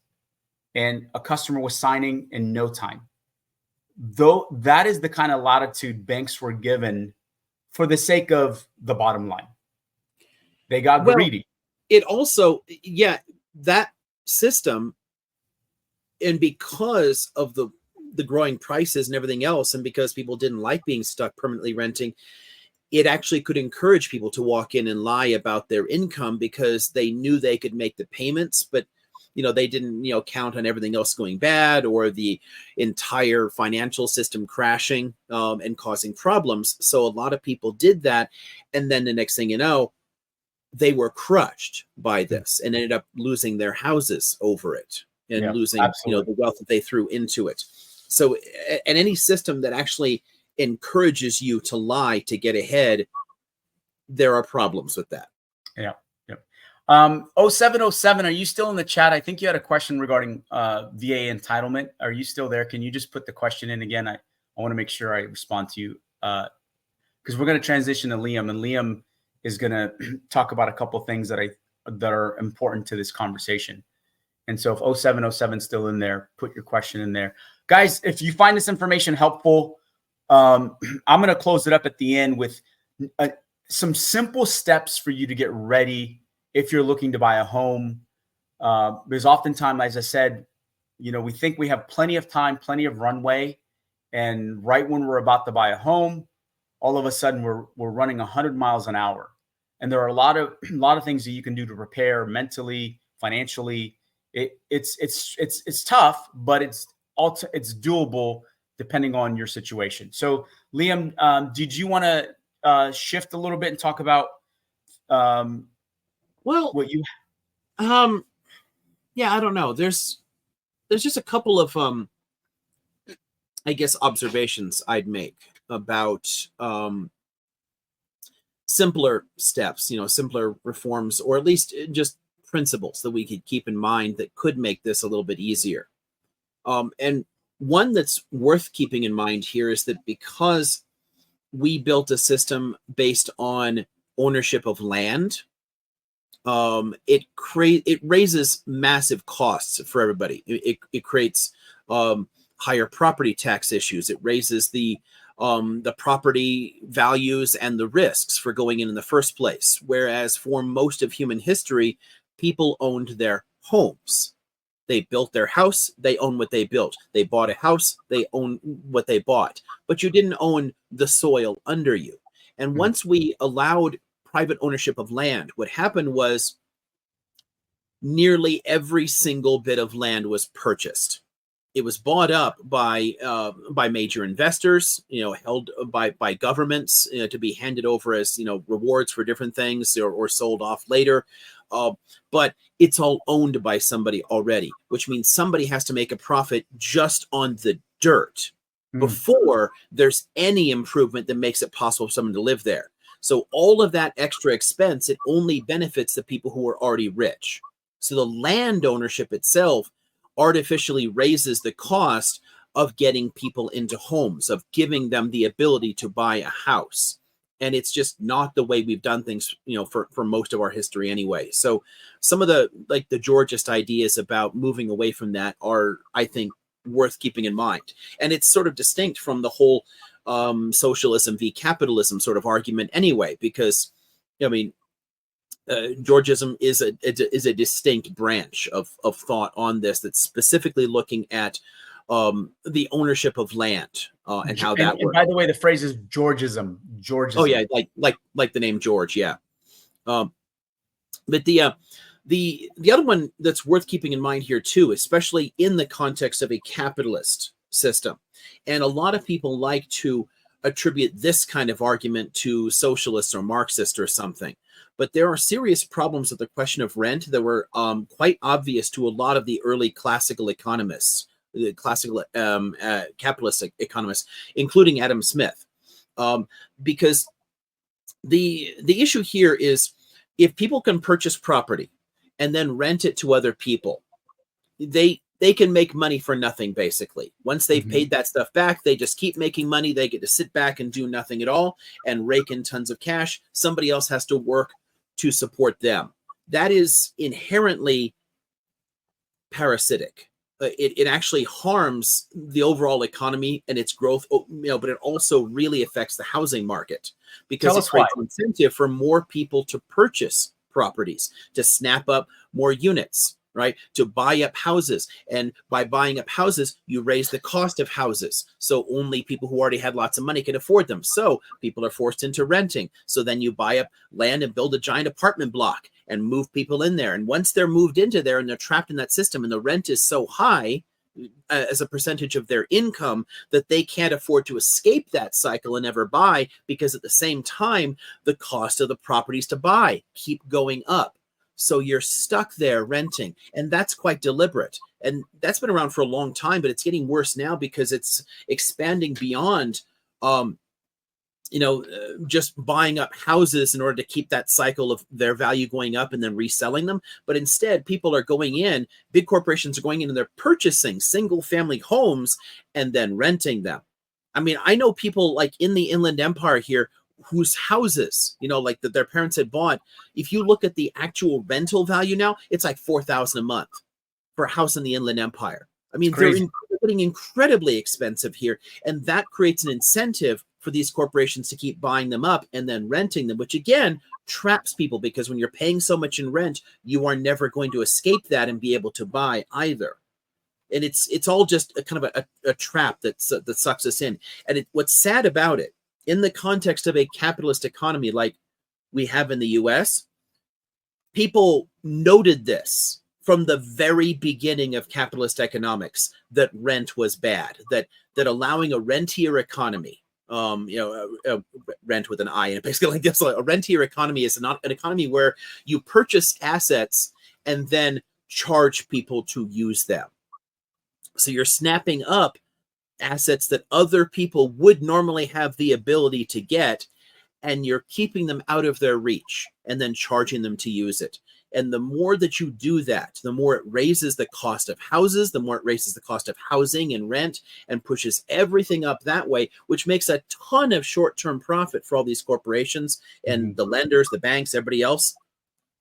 and a customer was signing in no time. Though that is the kind of latitude banks were given for the sake of the bottom line. They got greedy. It also, yeah, that system, and because of the growing prices and everything else, and because people didn't like being stuck permanently renting, it actually could encourage people to walk in and lie about their income because they knew they could make the payments, but they didn't count on everything else going bad or the entire financial system crashing and causing problems. So a lot of people did that, and then the next thing you know, they were crushed by this and ended up losing their houses over it and losing the wealth that they threw into it. So, and any system that actually encourages you to lie to get ahead, there are problems with that. Yeah. 0707, are you still in the chat? I think you had a question regarding VA entitlement. Are you still there? Can you just put the question in again? I want to make sure I respond to you because we're going to transition to Liam, and Liam is going to talk about a couple of things that are important to this conversation. And so if 0707 is still in there, put your question in there. Guys, if you find this information helpful, I'm going to close it up at the end with some simple steps for you to get ready if you're looking to buy a home. Because oftentimes, as I said, we think we have plenty of time, plenty of runway. And right when we're about to buy a home, all of a sudden we're running 100 miles an hour. And there are a lot of things that you can do to prepare mentally, financially. It's tough, but it's doable depending on your situation. So Liam, did you want to shift a little bit and talk about what you yeah, I don't know. There's just a couple of I guess observations I'd make about simpler steps, simpler reforms, or at least just principles that we could keep in mind that could make this a little bit easier. And one that's worth keeping in mind here is that because we built a system based on ownership of land, it raises massive costs for everybody. It creates higher property tax issues. It raises the property values and the risks for going in the first place. Whereas for most of human history, people owned their homes. They built their house, they own what they built. They bought a house, they own what they bought. But you didn't own the soil under you. And once we allowed private ownership of land, what happened was nearly every single bit of land was purchased. It was bought up by major investors, held by governments to be handed over as rewards for different things or sold off later. But it's all owned by somebody already, which means somebody has to make a profit just on the dirt before there's any improvement that makes it possible for someone to live there. So all of that extra expense, it only benefits the people who are already rich. So the land ownership itself artificially raises the cost of getting people into homes, of giving them the ability to buy a house. And it's just not the way we've done things, for most of our history anyway. So some of the Georgist ideas about moving away from that are, I think, worth keeping in mind. And it's sort of distinct from the whole socialism v capitalism sort of argument anyway, because, Georgism is a distinct branch of thought on this that's specifically looking at the ownership of land and how that works. And by the way, the phrase is Georgism. Oh yeah, like the name George, yeah. But the other one that's worth keeping in mind here too, especially in the context of a capitalist system, and a lot of people like to attribute this kind of argument to socialists or Marxists or something. But there are serious problems with the question of rent that were quite obvious to a lot of the early classical economists, the classical capitalist economists, including Adam Smith. Because the issue here is, if people can purchase property and then rent it to other people, they can make money for nothing, basically. Once they've paid that stuff back, they just keep making money. They get to sit back and do nothing at all and rake in tons of cash. Somebody else has to work to support them. that is inherently parasitic. It actually harms the overall economy and its growth, but it also really affects the housing market because Tell it us why. creates an incentive for more people to purchase properties, to snap up more units, right? To buy up houses. And by buying up houses, you raise the cost of houses. So only people who already had lots of money can afford them. So people are forced into renting. So then you buy up land and build a giant apartment block and move people in there. And once they're moved into there and they're trapped in that system and the rent is so high as a percentage of their income that they can't afford to escape that cycle and never buy, because at the same time, the cost of the properties to buy keep going up. So you're stuck there renting, and that's quite deliberate. And that's been around for a long time, but it's getting worse now because it's expanding beyond just buying up houses in order to keep that cycle of their value going up and then reselling them. But instead, people are going in, big corporations are going in and they're purchasing single family homes and then renting them. I mean, I know people like in the Inland Empire here whose houses, like that their parents had bought. If you look at the actual rental value now, it's like $4,000 a month for a house in the Inland Empire. I mean, they're getting incredibly expensive here. And that creates an incentive for these corporations to keep buying them up and then renting them, which again traps people, because when you're paying so much in rent, you are never going to escape that and be able to buy either. And it's all just a kind of a trap that sucks us in. And what's sad about it, in the context of a capitalist economy like we have in the US, people noted this from the very beginning of capitalist economics, that rent was bad, that allowing a rentier economy, rent with an I, and basically like this, a rentier economy is not an economy where you purchase assets and then charge people to use them. So you're snapping up assets that other people would normally have the ability to get, and you're keeping them out of their reach and then charging them to use it. And the more that you do that, the more it raises the cost of houses, the more it raises the cost of housing and rent and pushes everything up that way, which makes a ton of short-term profit for all these corporations and the lenders, the banks, everybody else.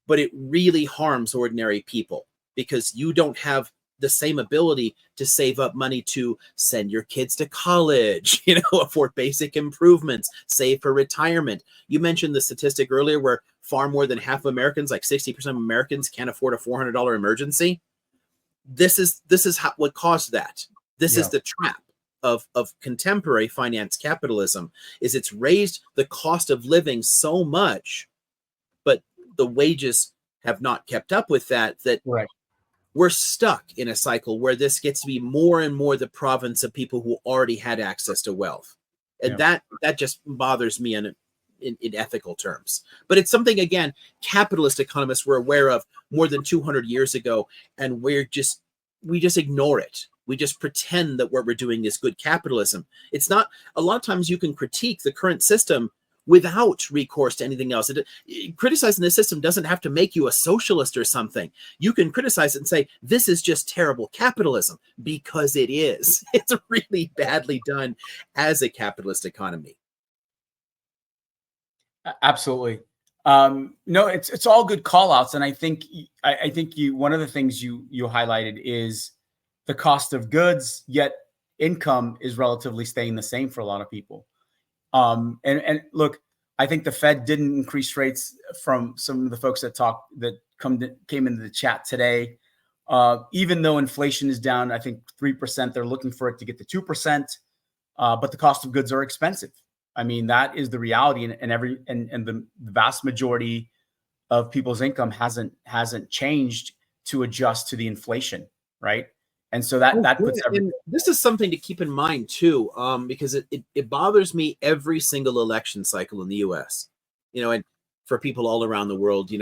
But it really harms ordinary people because you don't have the same ability to save up money to send your kids to college, afford basic improvements, save for retirement. You mentioned the statistic earlier where far more than half of Americans, like 60% of Americans, can't afford a $400 emergency. This is what caused that. This is the trap of contemporary finance capitalism, is it's raised the cost of living so much, but the wages have not kept up with that. Right. We're stuck in a cycle where this gets to be more and more the province of people who already had access to wealth. And that just bothers me in ethical terms. But it's something, again, capitalist economists were aware of more than 200 years ago, and we just ignore it. We just pretend that what we're doing is good capitalism. It's not. A lot of times you can critique the current system without recourse to anything else. Criticizing the system doesn't have to make you a socialist or something. You can criticize it and say, this is just terrible capitalism, because it is. It's really badly done as a capitalist economy. Absolutely. No, it's all good call outs. And I think one of the things you highlighted is the cost of goods, yet income is relatively staying the same for a lot of people. And look, I think the Fed didn't increase rates, from some of the folks that came into the chat today. Even though inflation is down, I think 3%, they're looking for it to get to 2%. But the cost of goods are expensive. I mean, that is the reality, and the vast majority of people's income hasn't changed to adjust to the inflation, right? And so that puts everything. This is something to keep in mind too, because it bothers me every single election cycle in the U.S. And for people all around the world,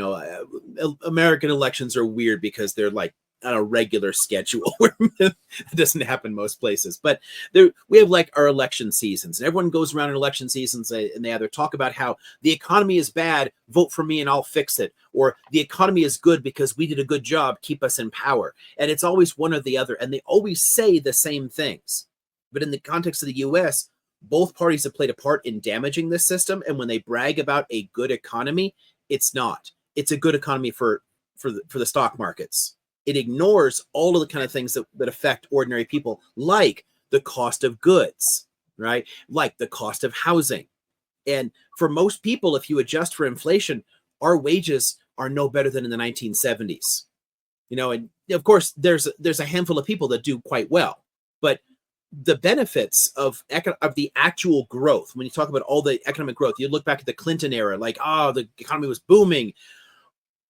American elections are weird because they're like on a regular schedule, where it doesn't happen most places. But we have like our election seasons, and everyone goes around in election seasons and they either talk about how the economy is bad, vote for me and I'll fix it, or the economy is good because we did a good job, keep us in power. And it's always one or the other, and they always say the same things. But in the context of the US, both parties have played a part in damaging this system. And when they brag about a good economy, it's not. It's a good economy for for the stock markets. It ignores all of the kind of things that affect ordinary people, like the cost of goods, right? Like the cost of housing. And for most people, if you adjust for inflation, our wages are no better than in the 1970s. And of course, there's a handful of people that do quite well, but the benefits of the actual growth, when you talk about all the economic growth, you look back at the Clinton era, like, the economy was booming.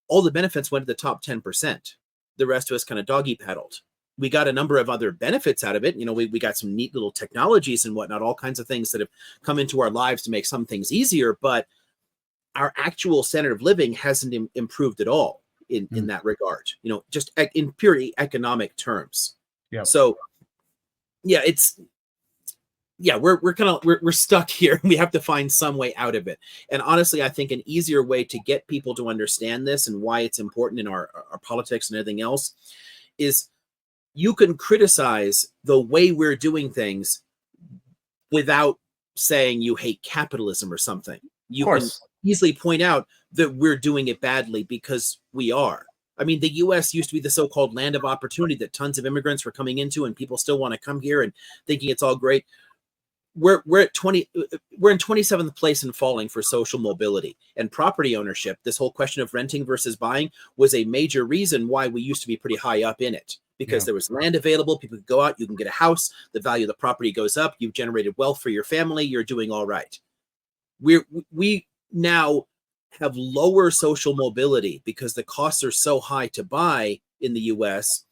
All the benefits went to the top 10%. The rest of us kind of doggy paddled. We got a number of other benefits out of it. We got some neat little technologies and whatnot, all kinds of things that have come into our lives to make some things easier, but our actual standard of living hasn't improved at all in that regard, just in pure economic terms. Yeah. So yeah, we're stuck here. We have to find some way out of it. And honestly, I think an easier way to get people to understand this and why it's important in our politics and everything else is you can criticize the way we're doing things without saying you hate capitalism or something. You can easily point out that we're doing it badly because we are. I mean, the U.S. used to be the so-called land of opportunity that tons of immigrants were coming into, and people still want to come here and thinking it's all great. We're in 27th place and falling for social mobility and property ownership. This whole question of renting versus buying was a major reason why we used to be pretty high up in it, because there was land available. People could go out, you can get a house, the value of the property goes up, you've generated wealth for your family, you're doing all right. We now have lower social mobility because the costs are so high to buy in the US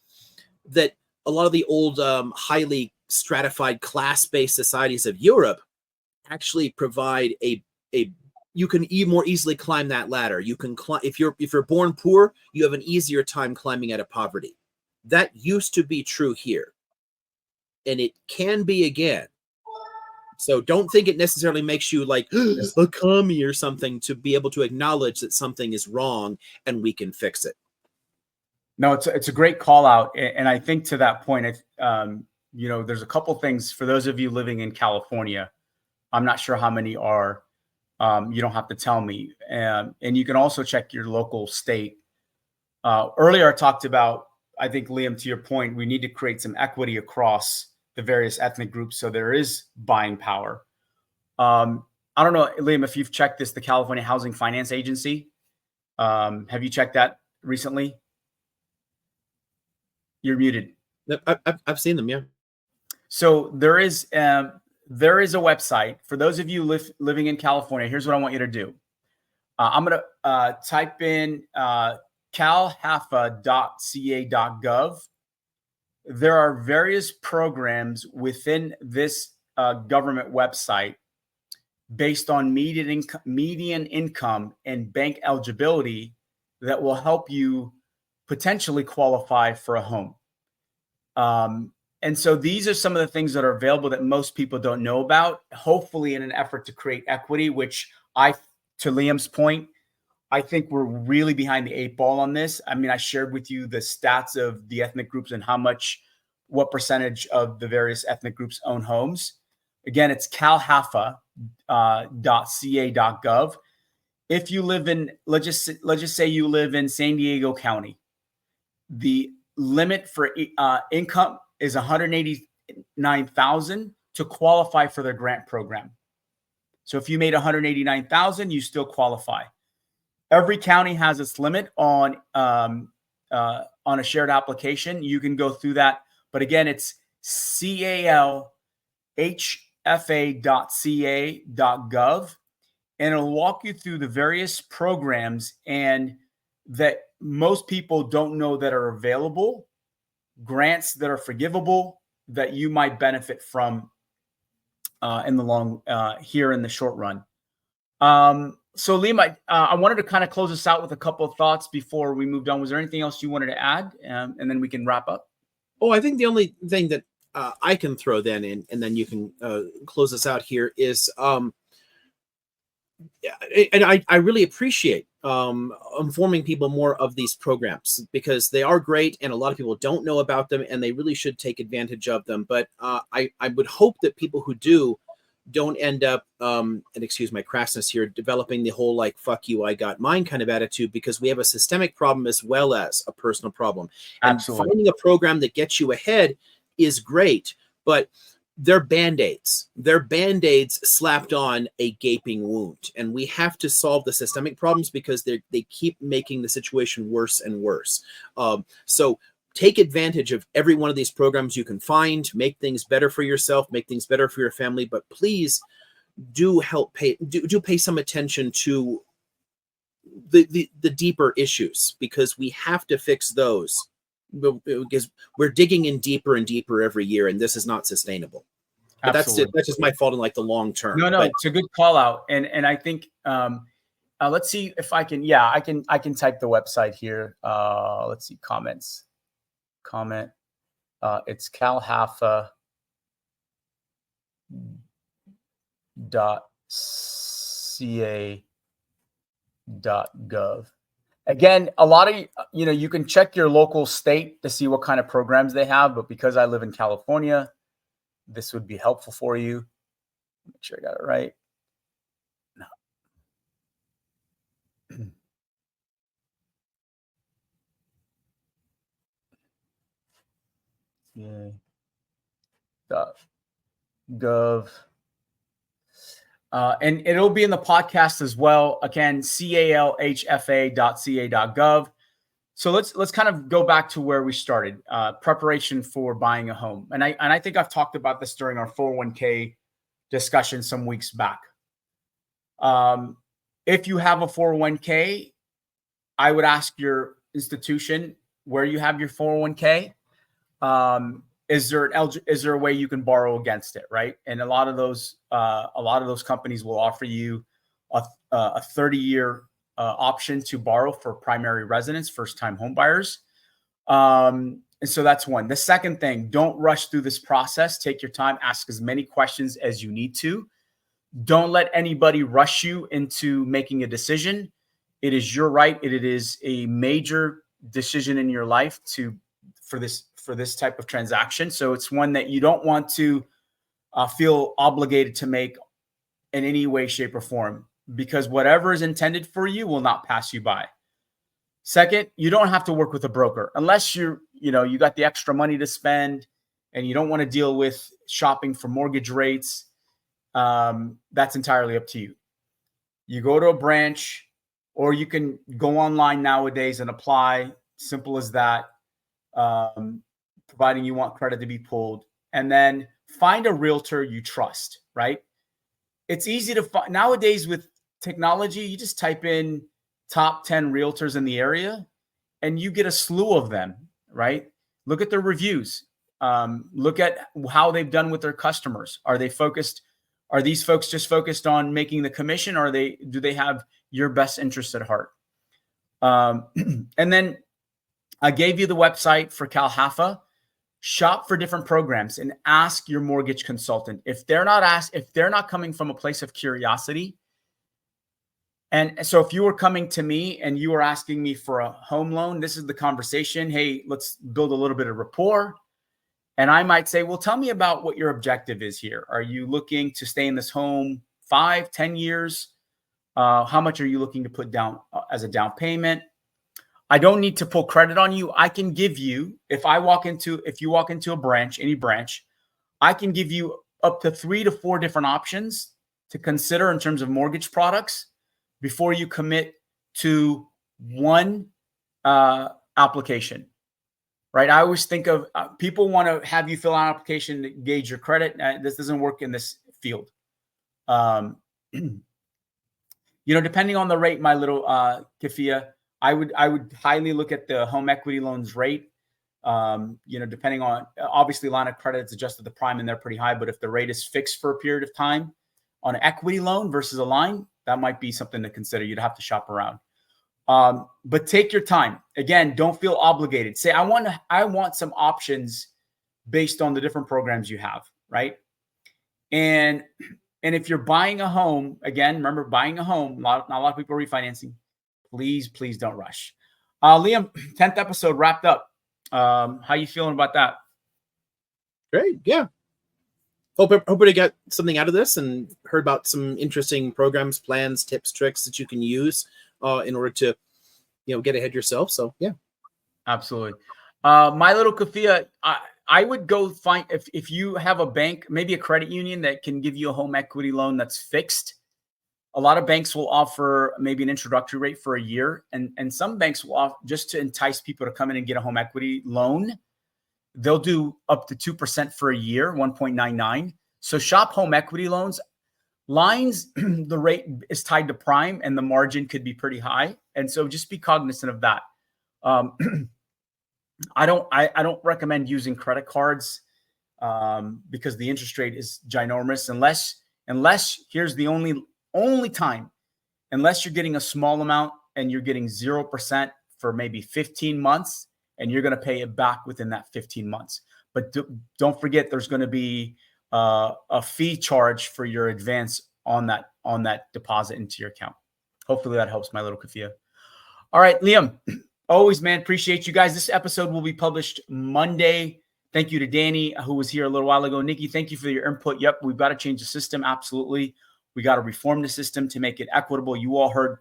that a lot of the old highly stratified class-based societies of Europe actually provide you can more easily climb that ladder. You can climb if you're born poor, you have an easier time climbing out of poverty. That used to be true here, and it can be again. So don't think it necessarily makes you like a commie or something to be able to acknowledge that something is wrong and we can fix it. No, it's a great call out. And I think to that point, there's a couple things for those of you living in California. I'm not sure how many are, you don't have to tell me. And you can also check your local state. Earlier I talked about, I think, Liam, to your point, we need to create some equity across the various ethnic groups so there is buying power. I don't know, Liam, if you've checked this, the California Housing Finance Agency. Have you checked that recently? You're muted. I've seen them, yeah. So there is a website for those of you living in California. Here's what I want you to do. I'm going to type in calhafa.ca.gov. There are various programs within this government website based on median income and bank eligibility that will help you potentially qualify for a home. And so these are some of the things that are available that most people don't know about, hopefully in an effort to create equity, which to Liam's point, I think we're really behind the 8 ball on this. I mean, I shared with you the stats of the ethnic groups and what percentage of the various ethnic groups own homes. Again, it's calhafa.ca.gov. If you live in, let's just say you live in San Diego County, the limit for income is $189,000 to qualify for their grant program. So if you made $189,000, you still qualify. Every county has its limit on a shared application. You can go through that, but again, it's calhfa.ca.gov, and it'll walk you through the various programs and that most people don't know that are available, grants that are forgivable that you might benefit from in the short run. So Liam, I wanted to kind of close us out with a couple of thoughts before we moved on. Was there anything else you wanted to add? And then we can wrap up. Oh, I think the only thing that I can throw then in, and then you can close us out here is, and I really appreciate informing people more of these programs because they are great and a lot of people don't know about them and they really should take advantage of them. But I would hope that people who do don't end up, and excuse my crassness here, developing the whole like, fuck you, I got mine kind of attitude, because we have a systemic problem as well as a personal problem. And Absolutely. finding a program that gets you ahead is great, but they're Band-Aids. They're Band-Aids slapped on a gaping wound. And we have to solve the systemic problems because they keep making the situation worse and worse. So take advantage of every one of these programs you can find, make things better for yourself, make things better for your family, but please do pay some attention to the deeper issues, because we have to fix those, because we're digging in deeper and deeper every year, and this is not sustainable. But that's just my fault in like the long term. No, but it's a good call out. And I think, let's see if I can, I can type the website here. Let's see, comment. It's calhaffa.ca.gov. Again, a lot of, you can check your local state to see what kind of programs they have, but because I live in California, this would be helpful for you. Make sure I got it right. No. .gov. And it'll be in the podcast as well. Again, calhfa.ca.gov. So let's kind of go back to where we started. Preparation for buying a home, and I think I've talked about this during our 401k discussion some weeks back. If you have a 401k, I would ask your institution where you have your 401k. Is there a way you can borrow against it, right? And a lot of those companies will offer you a 30-year option to borrow for primary residence, first-time home buyers. And so that's one. The second thing, don't rush through this process. Take your time, ask as many questions as you need to. Don't let anybody rush you into making a decision. It is your right. It is a major decision in your life for this type of transaction. So it's one that you don't want to feel obligated to make in any way, shape, or form, because whatever is intended for you will not pass you by. Second, you don't have to work with a broker unless you got the extra money to spend and you don't want to deal with shopping for mortgage rates. That's entirely up to you. You go to a branch, or you can go online nowadays and apply. Simple as that. Providing you want credit to be pulled, and then find a realtor you trust, right? It's easy to find nowadays with technology. You just type in top 10 realtors in the area and you get a slew of them, right? Look at their reviews. Look at how they've done with their customers. Are these folks just focused on making the commission, or do they have your best interest at heart? And then I gave you the website for CalHFA. Shop for different programs and ask your mortgage consultant. If they're not coming from a place of curiosity. And so if you were coming to me and you were asking me for a home loan, this is the conversation. Hey, let's build a little bit of rapport. And I might say, well, tell me about what your objective is here. Are you looking to stay in this home 5, 10 years? How much are you looking to put down as a down payment? I don't need to pull credit on you. I can give you, if you walk into a branch, any branch, I can give you up to 3 to 4 different options to consider in terms of mortgage products before you commit to one application, right? I always think of people want to have you fill out an application to gauge your credit. This doesn't work in this field. Depending on the rate, my little Kafia, I would highly look at the home equity loans rate. Depending on, obviously line of credit is adjusted to prime and they're pretty high, but if the rate is fixed for a period of time on an equity loan versus a line, that might be something to consider. You'd have to shop around. But take your time. Again, don't feel obligated. Say, I want some options based on the different programs you have, right? And if you're buying a home, again, remember, buying a home, not a lot of people are refinancing. Please don't rush. Liam, 10th episode wrapped up. How you feeling about that? Great. Yeah. Hope everybody got something out of this and heard about some interesting programs, plans, tips, tricks that you can use in order to, get ahead yourself. So yeah, absolutely. My Little Kafia, I would go find if you have a bank, maybe a credit union that can give you a home equity loan that's fixed. A lot of banks will offer maybe an introductory rate for a year, and some banks will offer, just to entice people to come in and get a home equity loan, they'll do up to 2% for a year, 1.99. So shop home equity loans. Lines, the rate is tied to prime and the margin could be pretty high. And so just be cognizant of that. I don't recommend using credit cards because the interest rate is ginormous unless here's the only time, unless you're getting a small amount and you're getting 0% for maybe 15 months and you're going to pay it back within that 15 months. But don't forget, there's going to be a fee charge for your advance on that deposit into your account. Hopefully that helps, my Little Kafia. All right, Liam, always, man, appreciate you guys. This episode will be published Monday. Thank you to Danny, who was here a little while ago. Nikki, thank you for your input. Yep, we've got to change the system. Absolutely. We got to reform the system to make it equitable. You all heard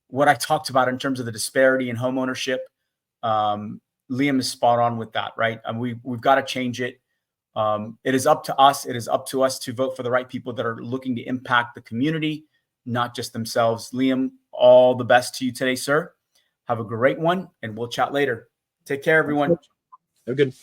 what I talked about in terms of the disparity in home ownership. Liam is spot on with that, right? And we've got to change it. It is up to us. It is up to us to vote for the right people that are looking to impact the community, not just themselves. Liam, all the best to you today, sir. Have a great one, and we'll chat later. Take care, everyone. Have a good